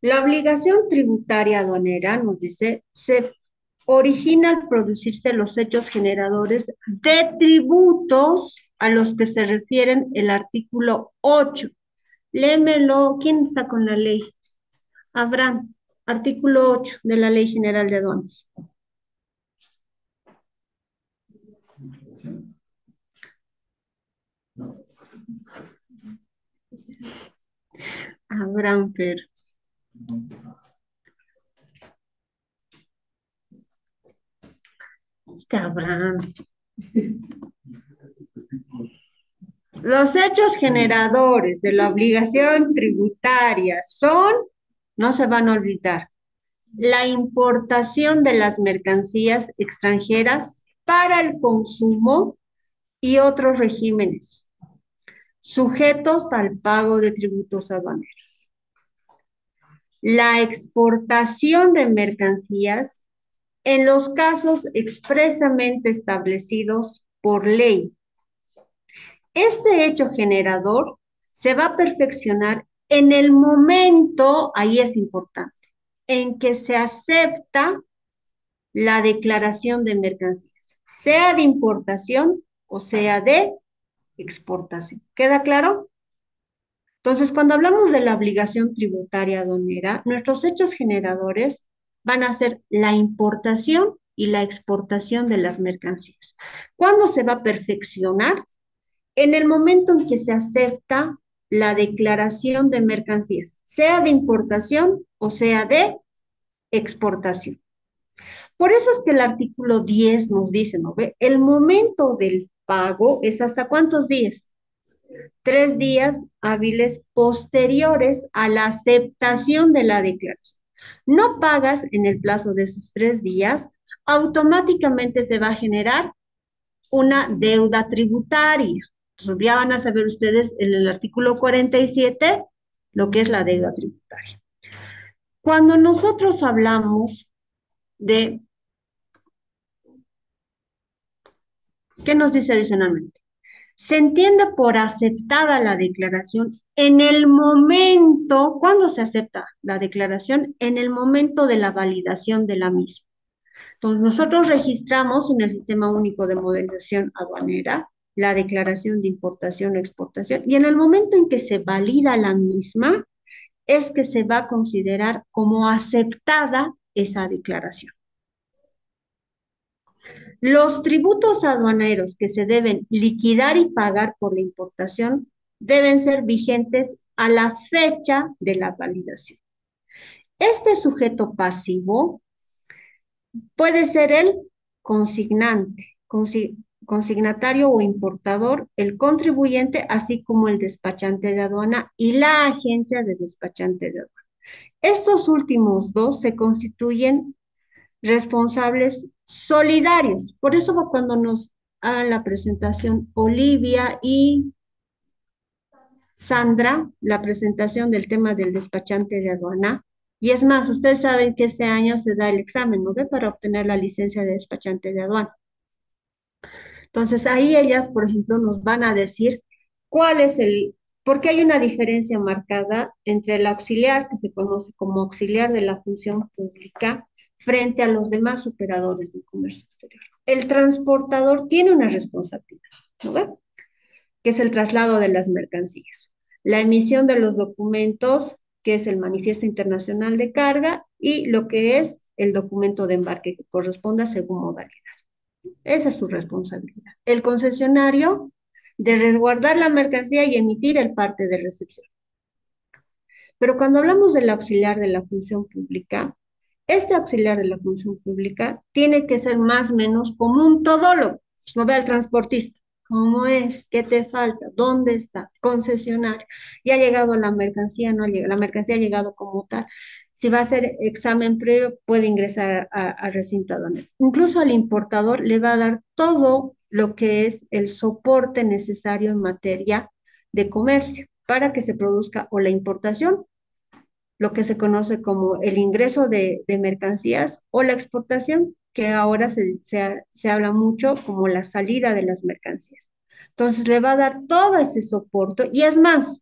La obligación tributaria aduanera, nos dice, se origina al producirse los hechos generadores de tributos a los que se refieren el artículo 8. Léemelo, ¿quién está con la ley? Abraham, artículo 8 de la Ley General de Aduanas. Abraham, pero. Está Abraham. Los hechos generadores de la obligación tributaria son, no se van a olvidar, la importación de las mercancías extranjeras para el consumo y otros regímenes sujetos al pago de tributos aduaneros. La exportación de mercancías en los casos expresamente establecidos por ley. Este hecho generador se va a perfeccionar en el momento, ahí es importante, en que se acepta la declaración de mercancías, sea de importación o sea de exportación. ¿Queda claro? Entonces, cuando hablamos de la obligación tributaria aduanera, nuestros hechos generadores van a ser la importación y la exportación de las mercancías. ¿Cuándo se va a perfeccionar? En el momento en que se acepta la declaración de mercancías, sea de importación o sea de exportación. Por eso es que el artículo 10 nos dice, ¿no ve? El momento del pago es ¿hasta cuántos días? 3 días hábiles posteriores a la aceptación de la declaración. No pagas en el plazo de esos 3 días, automáticamente se va a generar una deuda tributaria. Entonces, ya van a saber ustedes en el artículo 47 lo que es la deuda tributaria. Cuando nosotros hablamos de, ¿qué nos dice adicionalmente? Se entiende por aceptada la declaración en el momento, ¿cuándo se acepta la declaración? En el momento de la validación de la misma. Entonces, nosotros registramos en el Sistema Único de Modelización Aduanera la declaración de importación o exportación y en el momento en que se valida la misma es que se va a considerar como aceptada esa declaración. Los tributos aduaneros que se deben liquidar y pagar por la importación deben ser vigentes a la fecha de la validación. Este sujeto pasivo puede ser el consignante, consignatario o importador, el contribuyente, así como el despachante de aduana y la agencia de despachante de aduana. Estos últimos dos se constituyen responsables solidarios. Por eso cuando nos hagan la presentación Olivia y Sandra, la presentación del tema del despachante de aduana, y es más, ustedes saben que este año se da el examen, ¿no ve? Para obtener la licencia de despachante de aduana. Entonces, ahí ellas, por ejemplo, nos van a decir cuál es porque hay una diferencia marcada entre el auxiliar, que se conoce como auxiliar de la función pública, frente a los demás operadores de comercio exterior. El transportador tiene una responsabilidad, ¿no ve? Que es el traslado de las mercancías, la emisión de los documentos, que es el manifiesto internacional de carga, y lo que es el documento de embarque que corresponda según modalidad. Esa es su responsabilidad. El concesionario de resguardar la mercancía y emitir el parte de recepción. Pero cuando hablamos del auxiliar de la función pública, este auxiliar de la función pública tiene que ser más o menos como un todólogo. No ve al transportista. ¿Cómo es? ¿Qué te falta? ¿Dónde está? Concesionario. Ya ha llegado la mercancía, no ha llegado, la mercancía ha llegado como tal. Si va a hacer examen previo, puede ingresar al recinto aduanero. Incluso al importador le va a dar todo lo que es el soporte necesario en materia de comercio para que se produzca o la importación, lo que se conoce como el ingreso de mercancías, o la exportación, que ahora se habla mucho como la salida de las mercancías. Entonces le va a dar todo ese soporte y es más,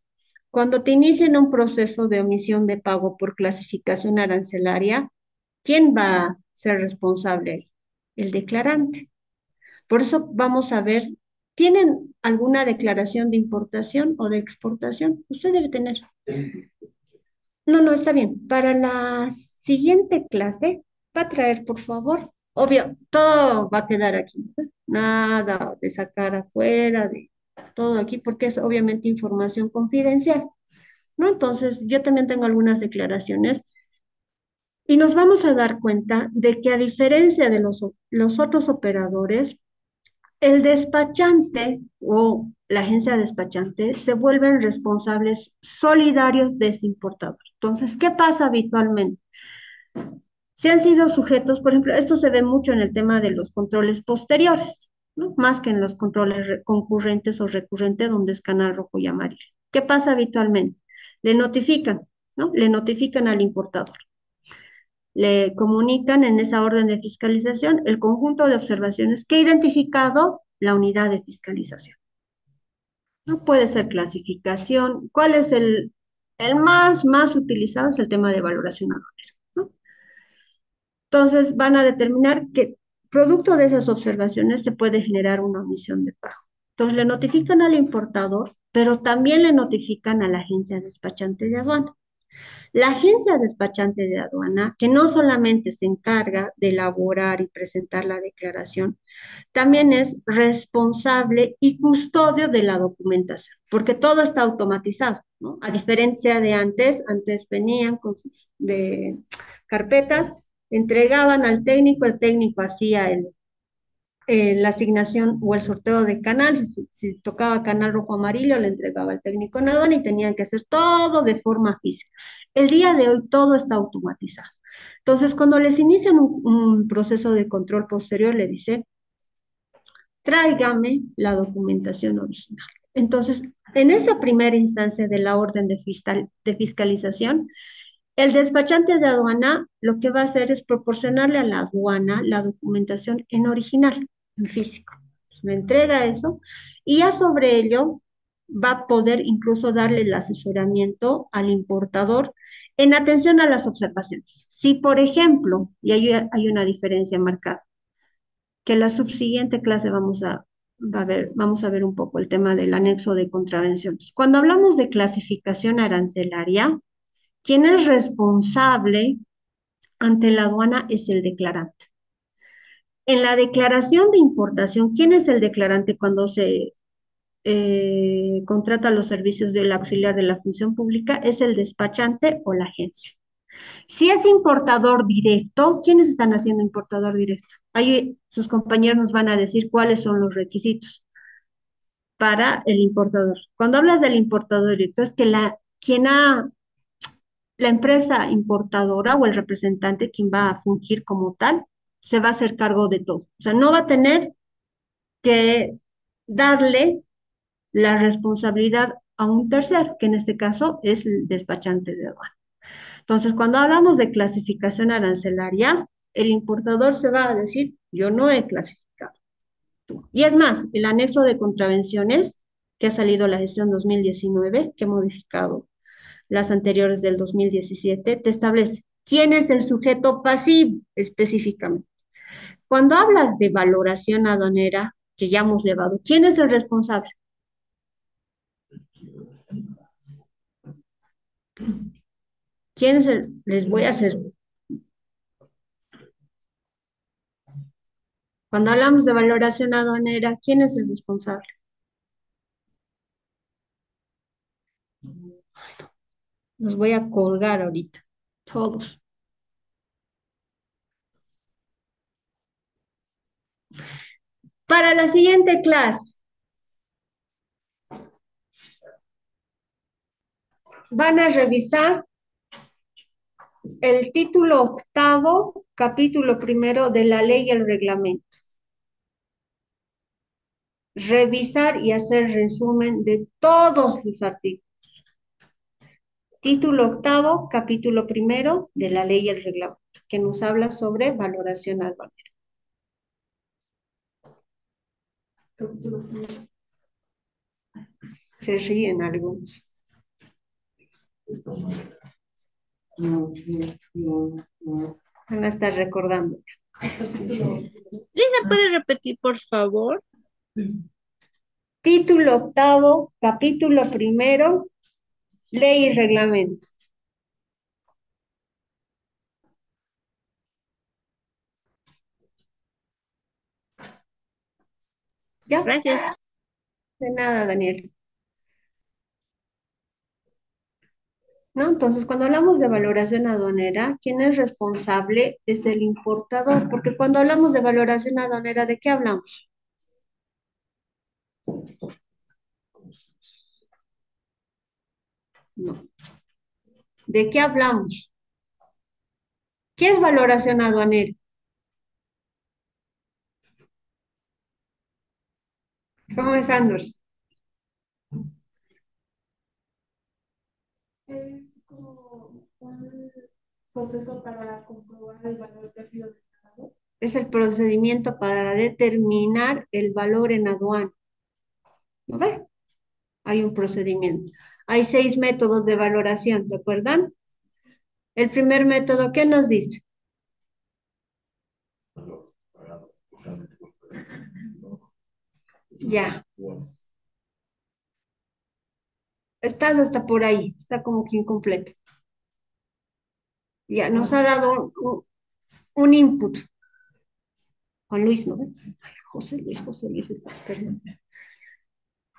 cuando te inicien un proceso de omisión de pago por clasificación arancelaria, ¿quién va a ser responsable ahí? El declarante. Por eso vamos a ver, ¿tienen alguna declaración de importación o de exportación? Usted debe tener. No, no, está bien. Para la siguiente clase, va a traer, por favor. Obvio, todo va a quedar aquí, ¿no? Nada de sacar afuera, de todo aquí, porque es obviamente información confidencial, ¿no? Entonces, yo también tengo algunas declaraciones y nos vamos a dar cuenta de que a diferencia de los otros operadores, el despachante o la agencia despachante se vuelven responsables solidarios de ese importador. Entonces, ¿qué pasa habitualmente? Si han sido sujetos, por ejemplo, esto se ve mucho en el tema de los controles posteriores, ¿no? Más que en los controles concurrentes o recurrentes, donde es canal rojo y amarillo. ¿Qué pasa habitualmente? Le notifican, ¿no? Le notifican al importador. Le comunican en esa orden de fiscalización el conjunto de observaciones que ha identificado la unidad de fiscalización. No puede ser clasificación. ¿Cuál es el más utilizado? Es el tema de valoración aduanera, ¿no? Entonces van a determinar que producto de esas observaciones se puede generar una omisión de pago. Entonces le notifican al importador, pero también le notifican a la agencia despachante de aduana. La agencia despachante de aduana, que no solamente se encarga de elaborar y presentar la declaración, también es responsable y custodio de la documentación, porque todo está automatizado, ¿no? A diferencia de antes venían con sus carpetas, entregaban al técnico, el técnico hacía la asignación o el sorteo de canal, si tocaba canal rojo amarillo, le entregaba al técnico en aduana y tenían que hacer todo de forma física. El día de hoy todo está automatizado. Entonces, cuando les inician un proceso de control posterior, le dicen, tráigame la documentación original. Entonces, en esa primera instancia de la orden de fiscalización, el despachante de aduana lo que va a hacer es proporcionarle a la aduana la documentación en original, en físico. Me entrega eso y ya sobre ello va a poder incluso darle el asesoramiento al importador en atención a las observaciones. Si, por ejemplo, y hay una diferencia marcada, que la subsiguiente clase vamos a ver un poco el tema del anexo de contravenciones. Cuando hablamos de clasificación arancelaria, quien es responsable ante la aduana es el declarante. En la declaración de importación, ¿quién es el declarante cuando se contrata los servicios del auxiliar de la función pública? Es el despachante o la agencia. Si es importador directo, ¿quiénes están haciendo importador directo? Ahí sus compañeros nos van a decir cuáles son los requisitos para el importador. Cuando hablas del importador directo, es que la empresa importadora o el representante, quien va a fungir como tal, se va a hacer cargo de todo. O sea, no va a tener que darle la responsabilidad a un tercero, que en este caso es el despachante de aduana. Entonces, cuando hablamos de clasificación arancelaria, el importador se va a decir, yo no he clasificado. Y es más, el anexo de contravenciones que ha salido la gestión 2019, que ha modificado las anteriores del 2017, te establece quién es el sujeto pasivo específicamente. Cuando hablas de valoración aduanera, que ya hemos llevado, ¿quién es el responsable? ¿Quién es el? Les voy a hacer. Cuando hablamos de valoración aduanera, ¿quién es el responsable? Los voy a colgar ahorita, todos. Para la siguiente clase, van a revisar el título octavo, capítulo primero de la ley y el reglamento. Revisar y hacer resumen de todos sus artículos. Título octavo, capítulo primero de la ley y el reglamento, que nos habla sobre valoración aduanera. Se ríen algunos. Van a estar recordando. Lisa, ¿puedes repetir, por favor? Título octavo, capítulo primero, ley y reglamento. ¿Ya? Gracias. De nada, Daniel. ¿No? Entonces, cuando hablamos de valoración aduanera, ¿quién es responsable? Es el importador, porque cuando hablamos de valoración aduanera, ¿de qué hablamos? No. ¿De qué hablamos? ¿Qué es valoración aduanera? ¿Cómo es, Anders? Es como un proceso para comprobar el valor de ácido declarado. Es el procedimiento para determinar el valor en aduana. ¿Lo ve? Hay un procedimiento. Hay 6 métodos de valoración, ¿se acuerdan? El primer método, ¿qué nos dice? Valor pagado, realmente por pagar. No, Ya, pues, estás hasta por ahí, está como que incompleto. Ya, nos ha dado un input. Juan Luis, ¿no? Ay, José Luis está, perdón.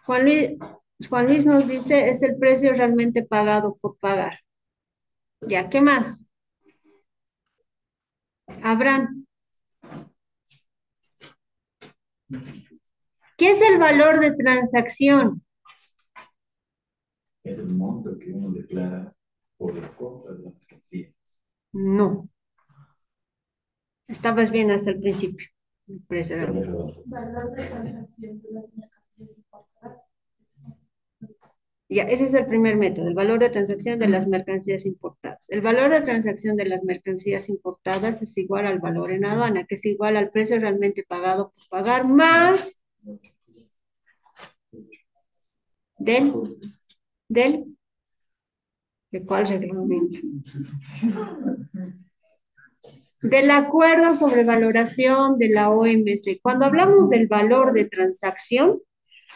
Juan Luis, Juan Luis nos dice, es el precio realmente pagado por pagar. Ya, ¿qué más? Abraham, ¿qué es el valor de transacción? es el monto que uno declara por la compra de la mercancía. No, estabas bien hasta el principio. El precio Se era- refleja la- Valor de transacción de las mercancías importadas. Ya, ese es el primer método, el valor de transacción de las mercancías importadas. El valor de transacción de las mercancías importadas es igual al valor en aduana, que es igual al precio realmente pagado por pagar, más del, del, ¿de cuál reglamento? Del acuerdo sobre valoración de la OMC. Cuando hablamos del valor de transacción,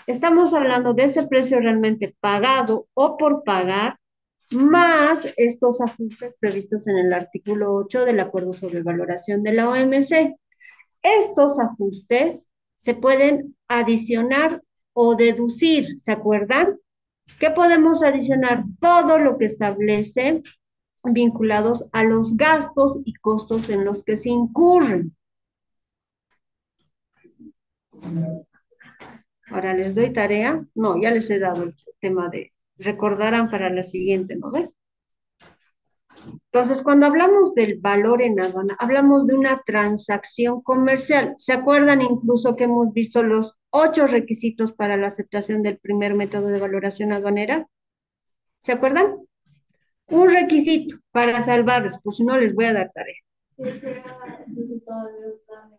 estamos hablando de ese precio realmente pagado o por pagar, más estos ajustes previstos en el artículo 8 del acuerdo sobre valoración de la OMC. Estos ajustes se pueden adicionar o deducir, ¿se acuerdan? ¿Qué podemos adicionar? Todo lo que establece vinculados a los gastos y costos en los que se incurren. Ahora les doy tarea. No, ya les he dado el tema de recordarán para la siguiente, ¿no ves? Entonces, cuando hablamos del valor en aduana, hablamos de una transacción comercial. ¿Se acuerdan incluso que hemos visto los 8 requisitos para la aceptación del primer método de valoración aduanera? ¿Se acuerdan? Un requisito para salvarlos, por si no les voy a dar tarea. Que sea el resultado de otra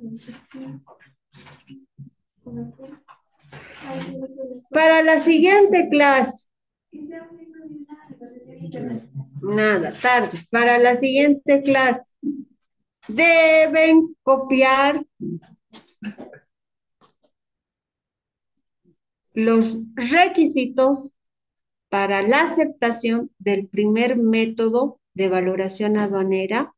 mención. Comercial. Ay, no puede ser. Para la siguiente clase, Que sea un libro de una negociación internacional. nada, tarde. Para la siguiente clase, deben copiar los requisitos para la aceptación del primer método de valoración aduanera.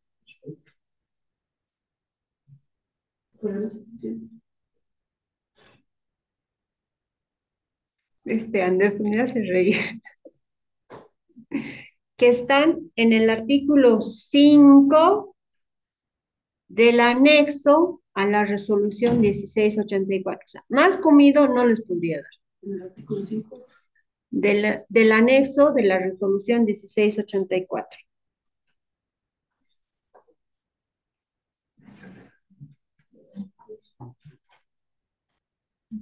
Anderson me hace reír. Que están en el artículo 5 del anexo a la resolución 1684. O sea, más comido no les podría dar. El artículo 5. Del anexo de la resolución 1684.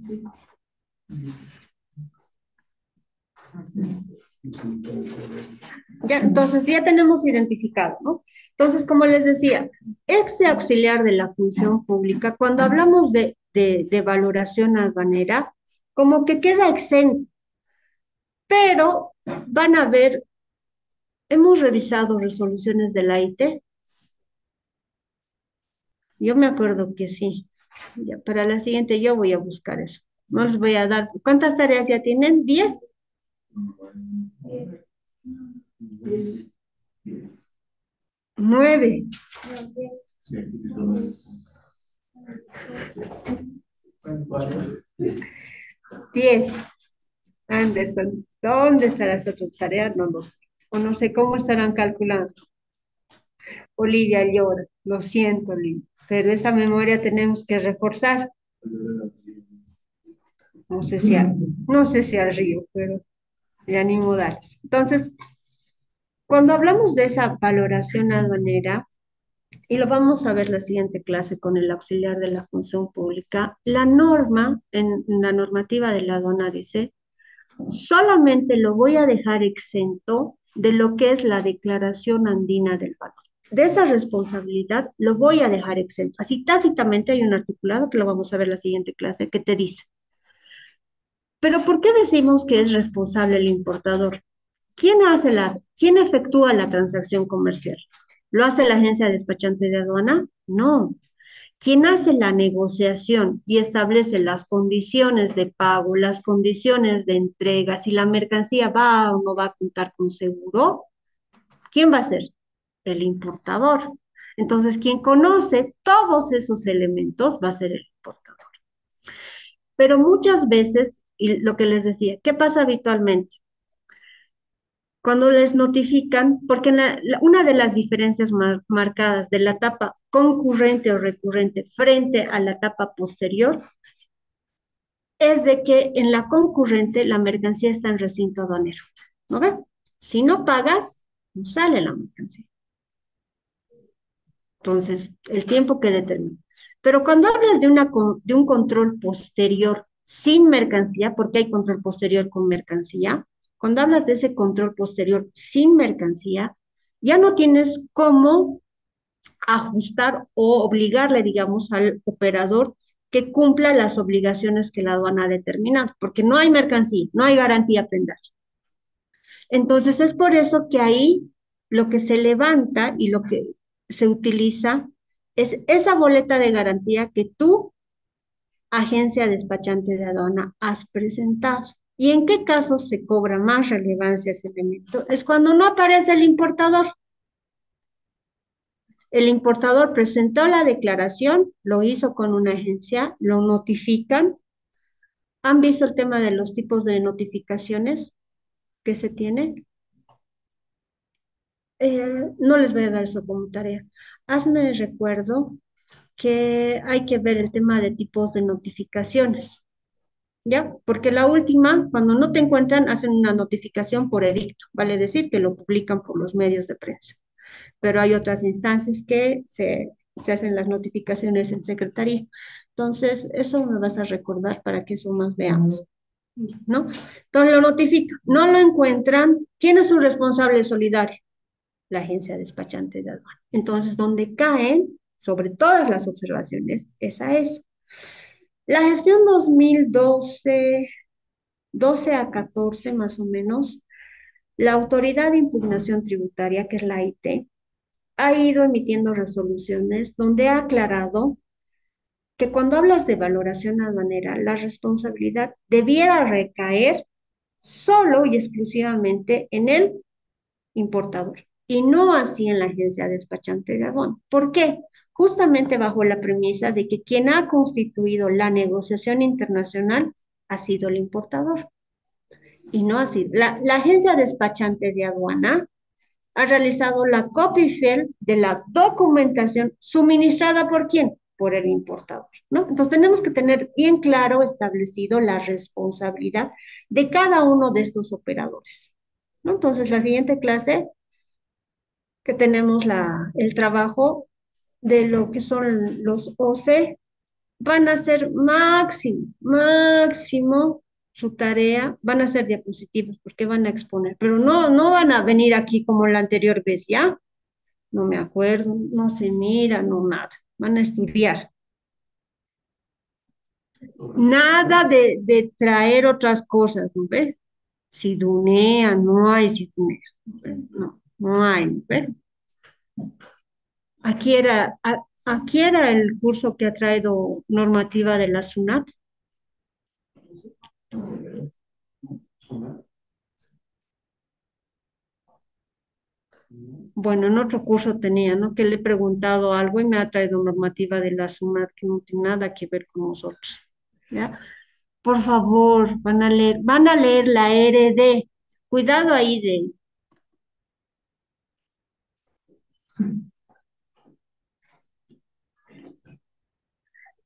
Sí. Ya, entonces ya tenemos identificado, ¿no? Entonces, como les decía, este auxiliar de la función pública, cuando hablamos de valoración aduanera, como que queda exento, pero van a ver, hemos revisado resoluciones de la IT, yo me acuerdo que sí. Ya, para la siguiente yo voy a buscar eso. No les voy a dar. ¿Cuántas tareas ya tienen? ¿10? 10. 9. Sí, esto es- 10. Anderson, ¿dónde estará esa otra tarea? No lo sé. O no sé cómo estarán calculando. Olivia llora. Lo siento, Olivia. Pero esa memoria tenemos que reforzar. no sé si al río, pero ya ni modales. Entonces, cuando hablamos de esa valoración aduanera, y lo vamos a ver la siguiente clase con el auxiliar de la función pública, la norma, en la normativa de la aduana dice, solamente lo voy a dejar exento de lo que es la declaración andina del valor. De esa responsabilidad lo voy a dejar exento. Así tácitamente hay un articulado que lo vamos a ver la siguiente clase que te dice. Pero ¿por qué decimos que es responsable el importador? ¿Quién efectúa la transacción comercial? ¿Lo hace la agencia despachante de aduana? No. Quien hace la negociación y establece las condiciones de pago, las condiciones de entrega, si la mercancía va o no va a contar con seguro, ¿quién va a ser? El importador. Entonces, quien conoce todos esos elementos va a ser el importador. Pero muchas veces, y lo que les decía, ¿qué pasa habitualmente? Cuando les notifican, porque una de las diferencias marcadas de la etapa concurrente o recurrente frente a la etapa posterior es de que en la concurrente la mercancía está en recinto aduanero. ¿No ve? Si no pagas, no sale la mercancía. Entonces, el tiempo que determina. Pero cuando hablas de un control posterior sin mercancía, porque hay control posterior con mercancía, cuando hablas de ese control posterior sin mercancía, ya no tienes cómo ajustar o obligarle, digamos, al operador que cumpla las obligaciones que la aduana ha determinado, porque no hay mercancía, no hay garantía prendada. Entonces es por eso que ahí lo que se levanta y lo que se utiliza es esa boleta de garantía que tú, agencia despachante de aduana, has presentado. ¿Y en qué casos se cobra más relevancia ese elemento? Es cuando no aparece el importador. El importador presentó la declaración, lo hizo con una agencia, lo notifican. ¿Han visto el tema de los tipos de notificaciones que se tienen? No les voy a dar eso como tarea. Hazme recuerdo que hay que ver el tema de tipos de notificaciones, ¿ya? Porque la última, cuando no te encuentran, hacen una notificación por edicto, vale decir que lo publican por los medios de prensa. Pero hay otras instancias que se hacen las notificaciones en secretaría. Entonces, eso me vas a recordar para que eso más veamos, ¿no? Entonces lo notifican, no lo encuentran, ¿quién es su responsable solidario? La agencia despachante de aduana. Entonces, donde caen, sobre todas las observaciones, es a eso. La gestión 2012, 12 a 14 más o menos, la Autoridad de Impugnación Tributaria, que es la AIT, ha ido emitiendo resoluciones donde ha aclarado que cuando hablas de valoración aduanera, la responsabilidad debiera recaer solo y exclusivamente en el importador y no así en la agencia despachante de aduana. ¿Por qué? Justamente bajo la premisa de que quien ha constituido la negociación internacional ha sido el importador y no ha sido. La agencia despachante de aduana ha realizado la copy fiel de la documentación suministrada por quién? Por el importador, ¿no? Entonces tenemos que tener bien claro establecido la responsabilidad de cada uno de estos operadores, ¿no? Entonces la siguiente clase que tenemos el trabajo de lo que son los OC, van a ser máximo su tarea, van a ser diapositivos porque van a exponer, pero no van a venir aquí como la anterior vez, ¿ya? No me acuerdo, no se mira, no nada, van a estudiar. Nada de traer otras cosas, ¿no ves? Sidunea, no hay sidunea, no hay, ¿no ves? Aquí era el curso que ha traído normativa de la SUNAT. Bueno, en otro curso tenía, ¿no? Que le he preguntado algo y me ha traído normativa de la SUNAT que no tiene nada que ver con nosotros. ¿Ya? Por favor, van a leer la RD. Cuidado ahí de.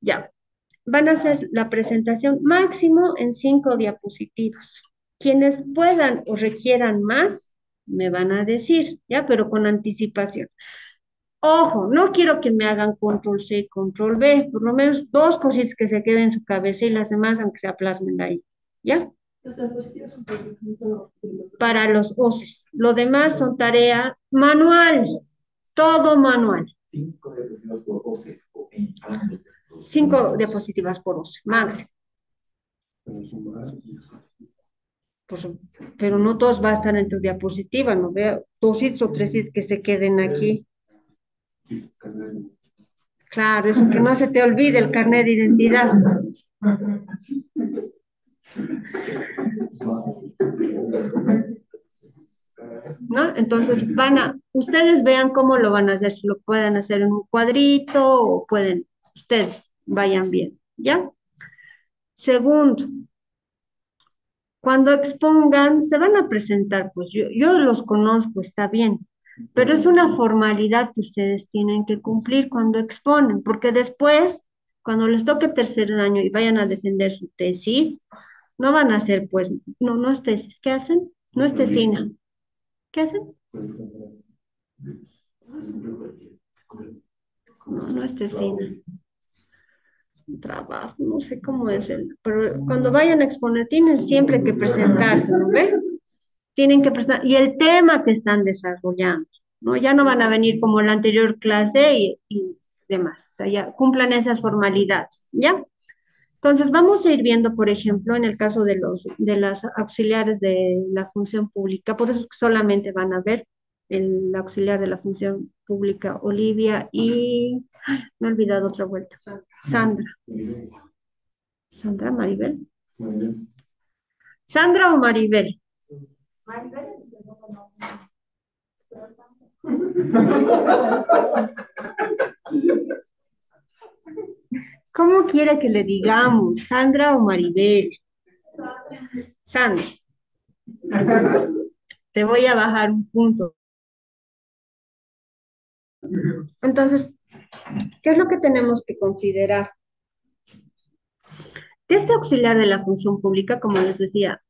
Ya. van a hacer la presentación máximo en 5 diapositivas. Quienes puedan o requieran más, me van a decir, ¿ya? Pero con anticipación. Ojo, no quiero que me hagan control C, control B, por lo menos 2 cositas que se queden en su cabeza y las demás, aunque se plasmen ahí, ¿ya? Las diapositivas son para no solo Para los OCEs. Lo demás son tarea manual, todo manual. 5 diapositivas por 12 o en ambos. 5 diapositivas por OCE, máximo. Pues, pero no todos van a estar en tu diapositiva, no veo 2 o 3 que se queden aquí. Claro, eso que no se te olvide el carnet de identidad. ¿No? Entonces ustedes vean cómo lo van a hacer, si lo pueden hacer en un cuadrito o pueden, ustedes vayan bien, ¿ya? Segundo, cuando expongan, se van a presentar, pues yo los conozco, está bien, pero es una formalidad que ustedes tienen que cumplir cuando exponen, porque después, cuando les toque tercer año y vayan a defender su tesis, no van a hacer, pues, no es tesis, ¿qué hacen? No es tesina. ¿Qué hacen? No es tesina. Un trabajo, no sé cómo es, pero cuando vayan a exponer tienen siempre que presentarse, ¿no ve? Tienen que presentar, y el tema que están desarrollando, ¿no? Ya no van a venir como la anterior clase y demás, o sea, ya cumplan esas formalidades, ¿ya? Entonces, vamos a ir viendo, por ejemplo, en el caso de las auxiliares de la función pública, por eso es que solamente van a ver el auxiliar de la función pública, Olivia, y ay, me he olvidado otra vuelta. Sandra. Sandra, Maribel. Sandra o Maribel. ¿Cómo quiere que le digamos? ¿Sandra o Maribel? Sandra. Te voy a bajar un punto. Entonces, ¿qué es lo que tenemos que considerar? Este auxiliar de la función pública, como les decía,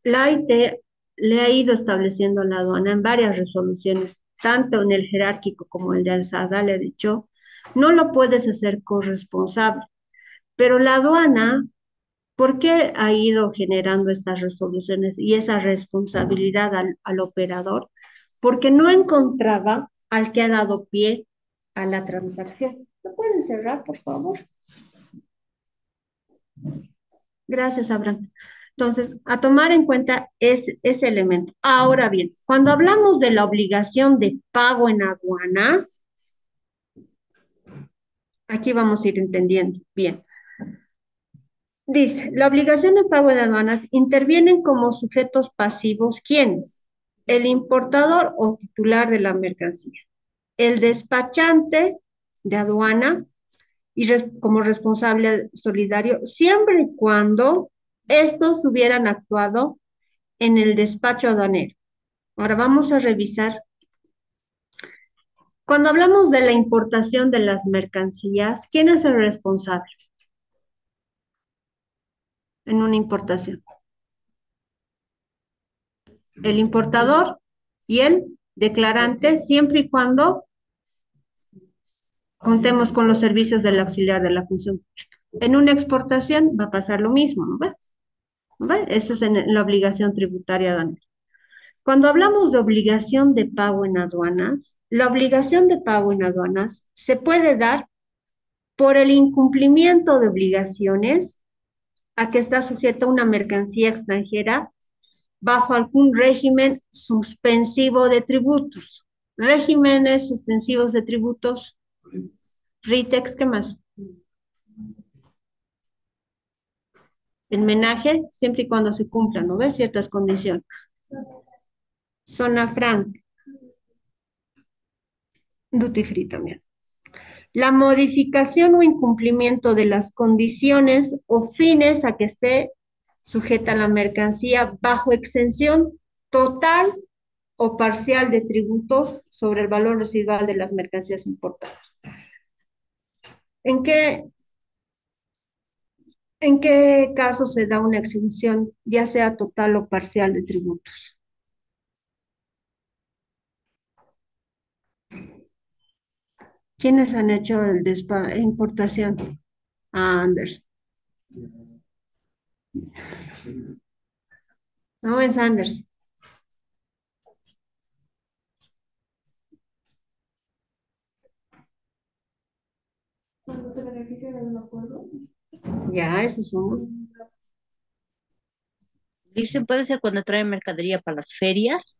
la AIT le ha ido estableciendo a la aduana en varias resoluciones, tanto en el jerárquico como el de alzada, le he dicho, no lo puedes hacer corresponsable. Pero la aduana, ¿por qué ha ido generando estas resoluciones y esa responsabilidad al operador? Porque no encontraba al que ha dado pie a la transacción. ¿Lo pueden cerrar, por favor? Gracias, Abraham. Entonces, a tomar en cuenta ese elemento. Ahora bien, cuando hablamos de la obligación de pago en aduanas, aquí vamos a ir entendiendo bien. Dice, la obligación de pago en aduanas intervienen como sujetos pasivos, ¿quiénes? El importador o titular de la mercancía, el despachante de aduana y como responsable solidario, siempre y cuando estos hubieran actuado en el despacho aduanero. Ahora vamos a revisar. Cuando hablamos de la importación de las mercancías, ¿quién es el responsable en una importación? El importador y el declarante, siempre y cuando contemos con los servicios del auxiliar de la función pública. En una exportación va a pasar lo mismo, ¿no ve? ¿No ve? Eso es en la obligación tributaria aduanera. Cuando hablamos de obligación de pago en aduanas, la obligación de pago en aduanas se puede dar por el incumplimiento de obligaciones a que está sujeta una mercancía extranjera bajo algún régimen suspensivo de tributos. Regímenes suspensivos de tributos, RITEX, ¿qué más? El menaje, siempre y cuando se cumplan, ¿no ves? Ciertas condiciones. Zona franca. Duty free también. La modificación o incumplimiento de las condiciones o fines a que esté sujeta la mercancía bajo exención total o parcial de tributos sobre el valor residual de las mercancías importadas. ¿En qué ¿En qué caso se da una exención, ya sea total o parcial de tributos? ¿Quiénes han hecho el importación? Ah, Anders. No es Anders. Cuando se beneficia de un acuerdo, Ya, esos somos. Dice, puede ser cuando trae mercadería para las ferias.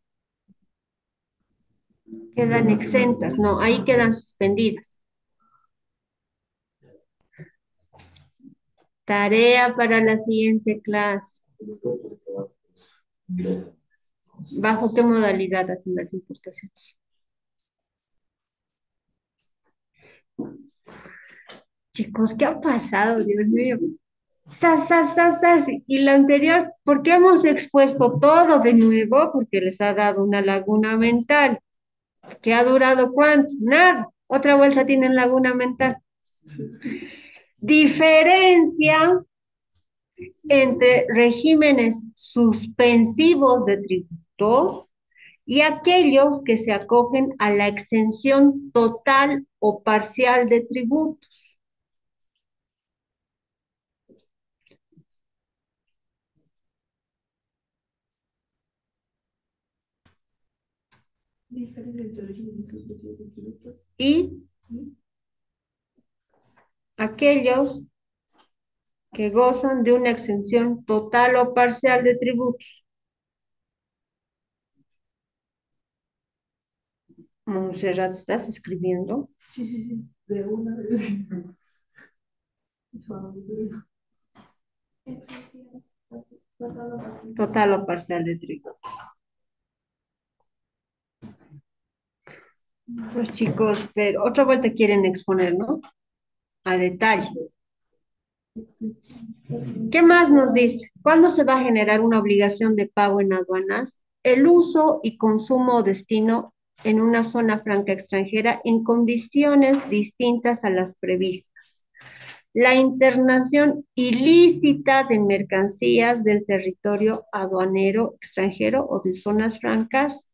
Quedan exentas. No, ahí quedan suspendidas. Tarea para la siguiente clase. Los puestos de trabajo pues, ingresan con su ¿Bajo qué modalidad hacen las importaciones? Chicos, ¿qué ha pasado? Dios mío. Sas, sas, sas, sas. Y la anterior, ¿por qué hemos expuesto todo de nuevo? Porque les ha dado una laguna mental. ¿Que ha durado cuánto? Nada. Otra vuelta tienen laguna mental. Diferencia entre regímenes suspensivos de tributos y aquellos que se acogen a la exención total o parcial de tributos. diferencia entre regímenes suspensivos de tributos. Y ¿Sí? aquellos que gozan de una exención total o parcial de tributos. Montserrat, ¿estás escribiendo? Sí, sí, sí. De una vez. Suave. Exención total o parcial. Total o parcial de tributos. Pues chicos, pero otra vuelta quieren exponer, ¿no? A detalle. ¿Qué más nos dice? ¿Cuándo se va a generar una obligación de pago en aduanas? El uso y consumo o destino en una zona franca extranjera en condiciones distintas a las previstas. La internación ilícita de mercancías del territorio aduanero extranjero o de zonas francas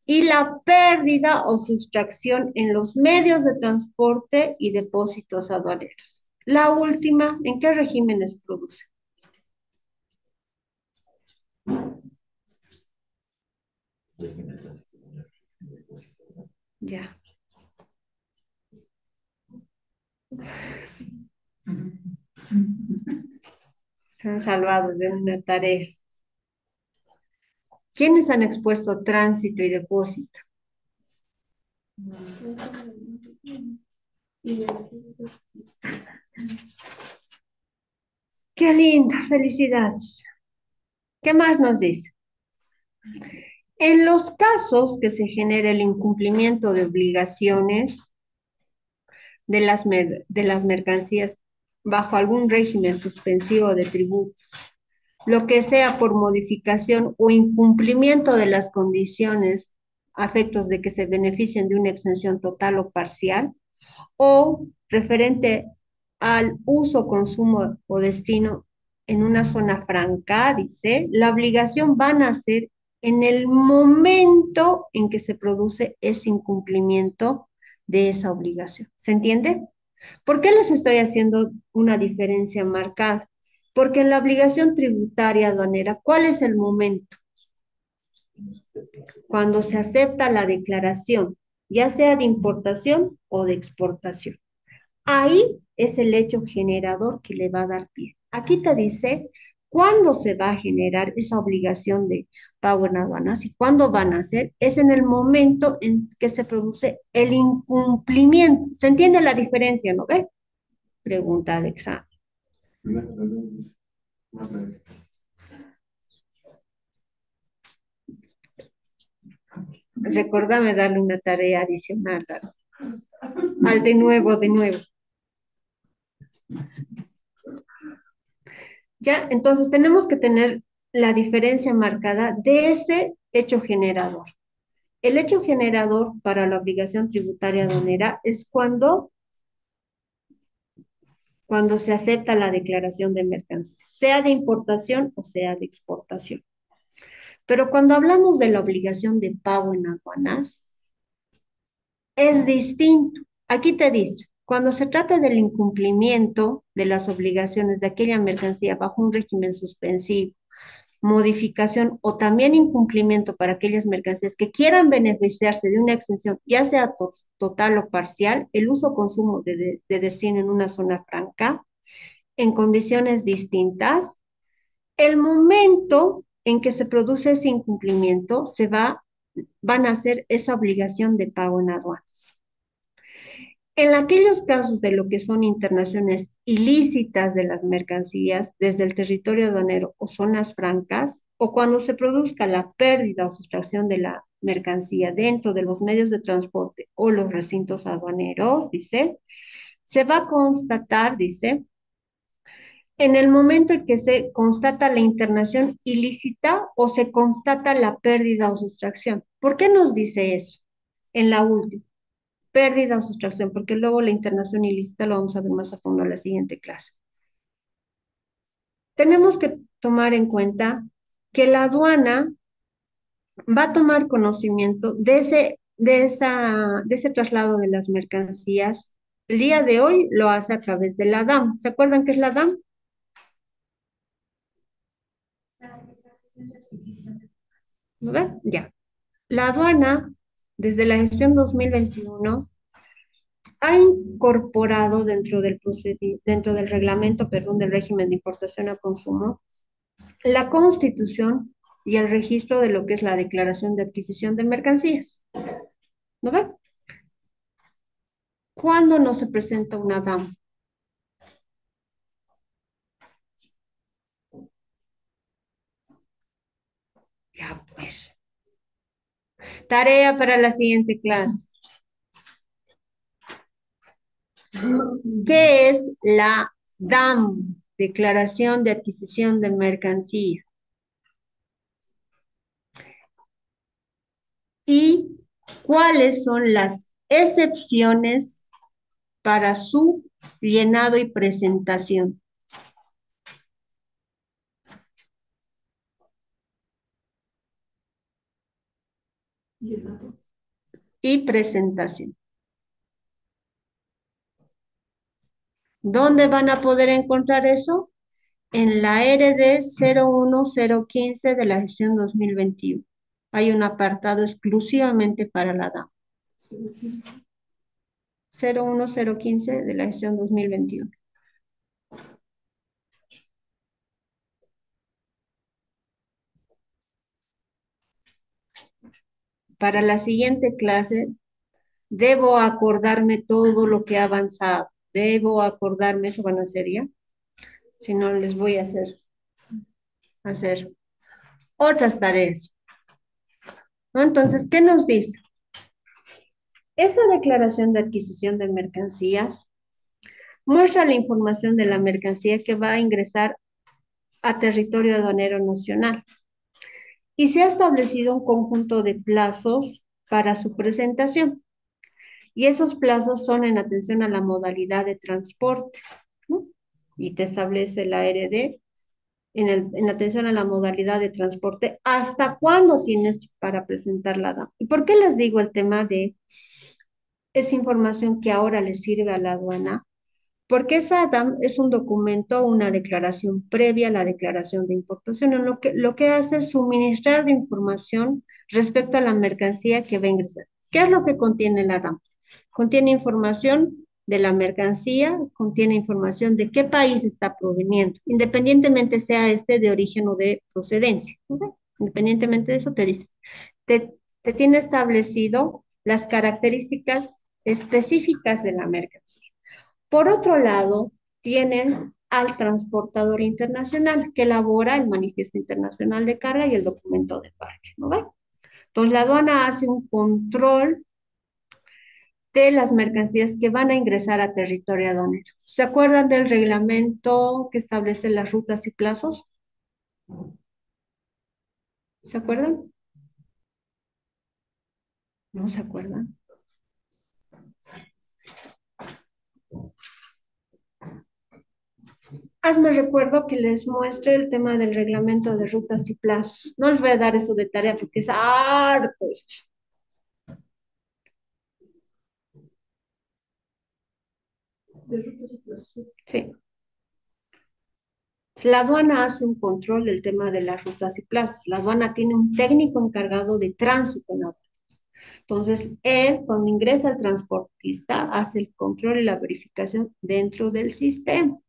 y la pérdida o sustracción en los medios de transporte y depósitos aduaneros. La última, ¿en qué regímenes produce? régimen transitorio de depósito, ¿no? Ya. Se han salvado de una tarea. ¿Quiénes han expuesto tránsito y depósito? Qué lindo, felicidades. ¿Qué más nos dice? En los casos que se genere el incumplimiento de obligaciones de las mercancías bajo algún régimen suspensivo de tributos, lo que sea por modificación o incumplimiento de las condiciones a efectos de que se beneficien de una exención total o parcial, o referente al uso, consumo o destino en una zona franca, dice, la obligación va a nacer en el momento en que se produce ese incumplimiento de esa obligación. ¿Se entiende? ¿Por qué les estoy haciendo una diferencia marcada? Porque en la obligación tributaria aduanera, ¿cuál es el momento? Cuando se acepta la declaración, ya sea de importación o de exportación. Ahí es el hecho generador que le va a dar pie. Aquí te dice cuándo se va a generar esa obligación de pago en aduanas y cuándo van a hacer. Es en el momento en que se produce el incumplimiento. ¿Se entiende la diferencia, no ve? Pregunta de examen. Recordame darle una tarea adicional al de nuevo, de nuevo. Ya, entonces tenemos que tener la diferencia marcada de ese hecho generador. El hecho generador para la obligación tributaria aduanera es cuando cuando se acepta la declaración de mercancía, sea de importación o sea de exportación. Pero cuando hablamos de la obligación de pago en aduanas, es distinto. Aquí te dice, cuando se trata del incumplimiento de las obligaciones de aquella mercancía bajo un régimen suspensivo, modificación o también incumplimiento para aquellas mercancías que quieran beneficiarse de una exención, ya sea total o parcial, el uso o consumo de destino en una zona franca, en condiciones distintas, el momento en que se produce ese incumplimiento van a hacer esa obligación de pago en aduanas. En aquellos casos de lo que son internaciones ilícitas de las mercancías desde el territorio aduanero o zonas francas, o cuando se produzca la pérdida o sustracción de la mercancía dentro de los medios de transporte o los recintos aduaneros, dice, se va a constatar, dice, en el momento en que se constata la internación ilícita o se constata la pérdida o sustracción. ¿Por qué nos dice eso? En la última, pérdida o sustracción, porque luego la internación ilícita lo vamos a ver más a fondo en la siguiente clase. Tenemos que tomar en cuenta que la aduana va a tomar conocimiento de ese traslado de las mercancías. El día de hoy lo hace a través de la DAM. ¿Se acuerdan qué es la DAM? La declaración de adquisición. ¿No ve? Ya. La aduana, desde la gestión 2021, ha incorporado dentro del reglamento, perdón, del régimen de importación a consumo, la constitución y el registro de lo que es la declaración de adquisición de mercancías. ¿No ve? ¿Cuándo no se presenta una DAM? Ya pues. Tarea para la siguiente clase. ¿Qué es la DAM? Declaración de adquisición de mercancía. ¿Y cuáles son las excepciones para su llenado y presentación? Llenado. Y presentación. ¿Dónde van a poder encontrar eso? En la RD 01015 de la gestión 2021. Hay un apartado exclusivamente para la DAM. 01015 de la gestión 2021. Para la siguiente clase, debo acordarme todo lo que ha avanzado. Debo acordarme, eso van a hacer ya. Si no, les voy a hacer otras tareas. ¿No? Entonces, ¿qué nos dice? Esta declaración de adquisición de mercancías muestra la información de la mercancía que va a ingresar a territorio aduanero nacional y se ha establecido un conjunto de plazos para su presentación. Y esos plazos son en atención a la modalidad de transporte, ¿no? Y te establece la RD en atención a la modalidad de transporte, ¿hasta cuándo tienes para presentar la DAM? ¿Y por qué les digo el tema de esa información que ahora le sirve a la aduana? Porque esa DAM es un documento, una declaración previa a la declaración de importación, en lo que hace es suministrar de información respecto a la mercancía que va a ingresar. ¿Qué es lo que contiene la DAM? Contiene información de la mercancía, contiene información de qué país está proveniendo, independientemente sea este de origen o de procedencia. ¿Ok? Independientemente de eso, te dice, te tiene establecido las características específicas de la mercancía. Por otro lado, tienes al transportador internacional que elabora el manifiesto internacional de carga y el documento de embarque, ¿no ve? Entonces, la aduana hace un control de las mercancías que van a ingresar a territorio aduanero. ¿Se acuerdan del reglamento que establece las rutas y plazos? ¿Se acuerdan? ¿No se acuerdan? más me recuerdo que les muestre el tema del reglamento de rutas y plazos. No les voy a dar eso de tarea porque es harto esto. De rutas y plazos. Sí. La aduana hace un control del tema de las rutas y plazos. La aduana tiene un técnico encargado de tránsito en la aduana. Entonces, él, cuando ingresa al transportista, hace el control y la verificación dentro del sistema.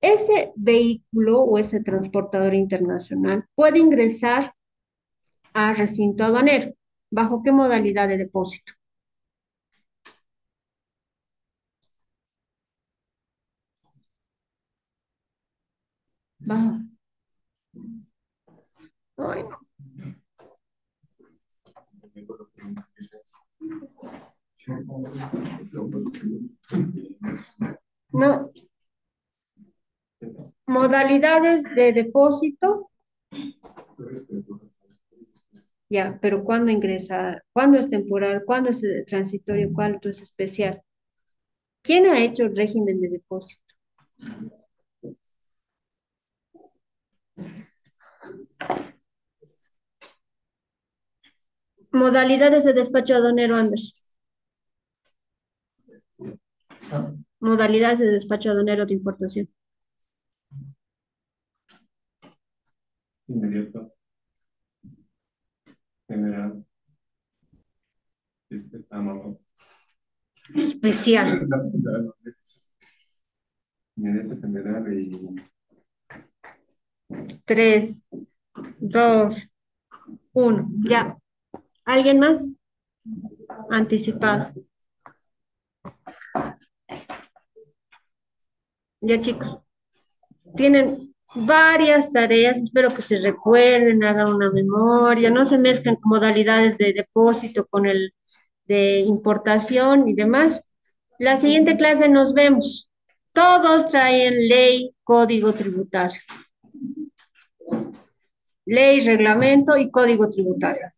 Ese vehículo o ese transportador internacional puede ingresar a recinto aduanero. ¿Bajo qué modalidad de depósito? Bajo. Ay, no. No. Modalidades de depósito. Ya, pero ¿cuándo ingresa? ¿Cuándo es temporal? ¿Cuándo es transitorio? ¿Cuándo es especial? ¿Quién ha hecho el régimen de depósito? Modalidades de despacho aduanero, Anders. Modalidades de despacho aduanero de importación. Inmediato. General. No. Especial. Inmediato, general y 3, 2, 1. Ya. ¿Alguien más? Anticipado. Ya, chicos. Tienen varias tareas, espero que se recuerden, hagan una memoria, no se mezclen con modalidades de depósito con el de importación y demás. La siguiente clase nos vemos. Todos traen ley, código tributario. Ley, reglamento y código tributario.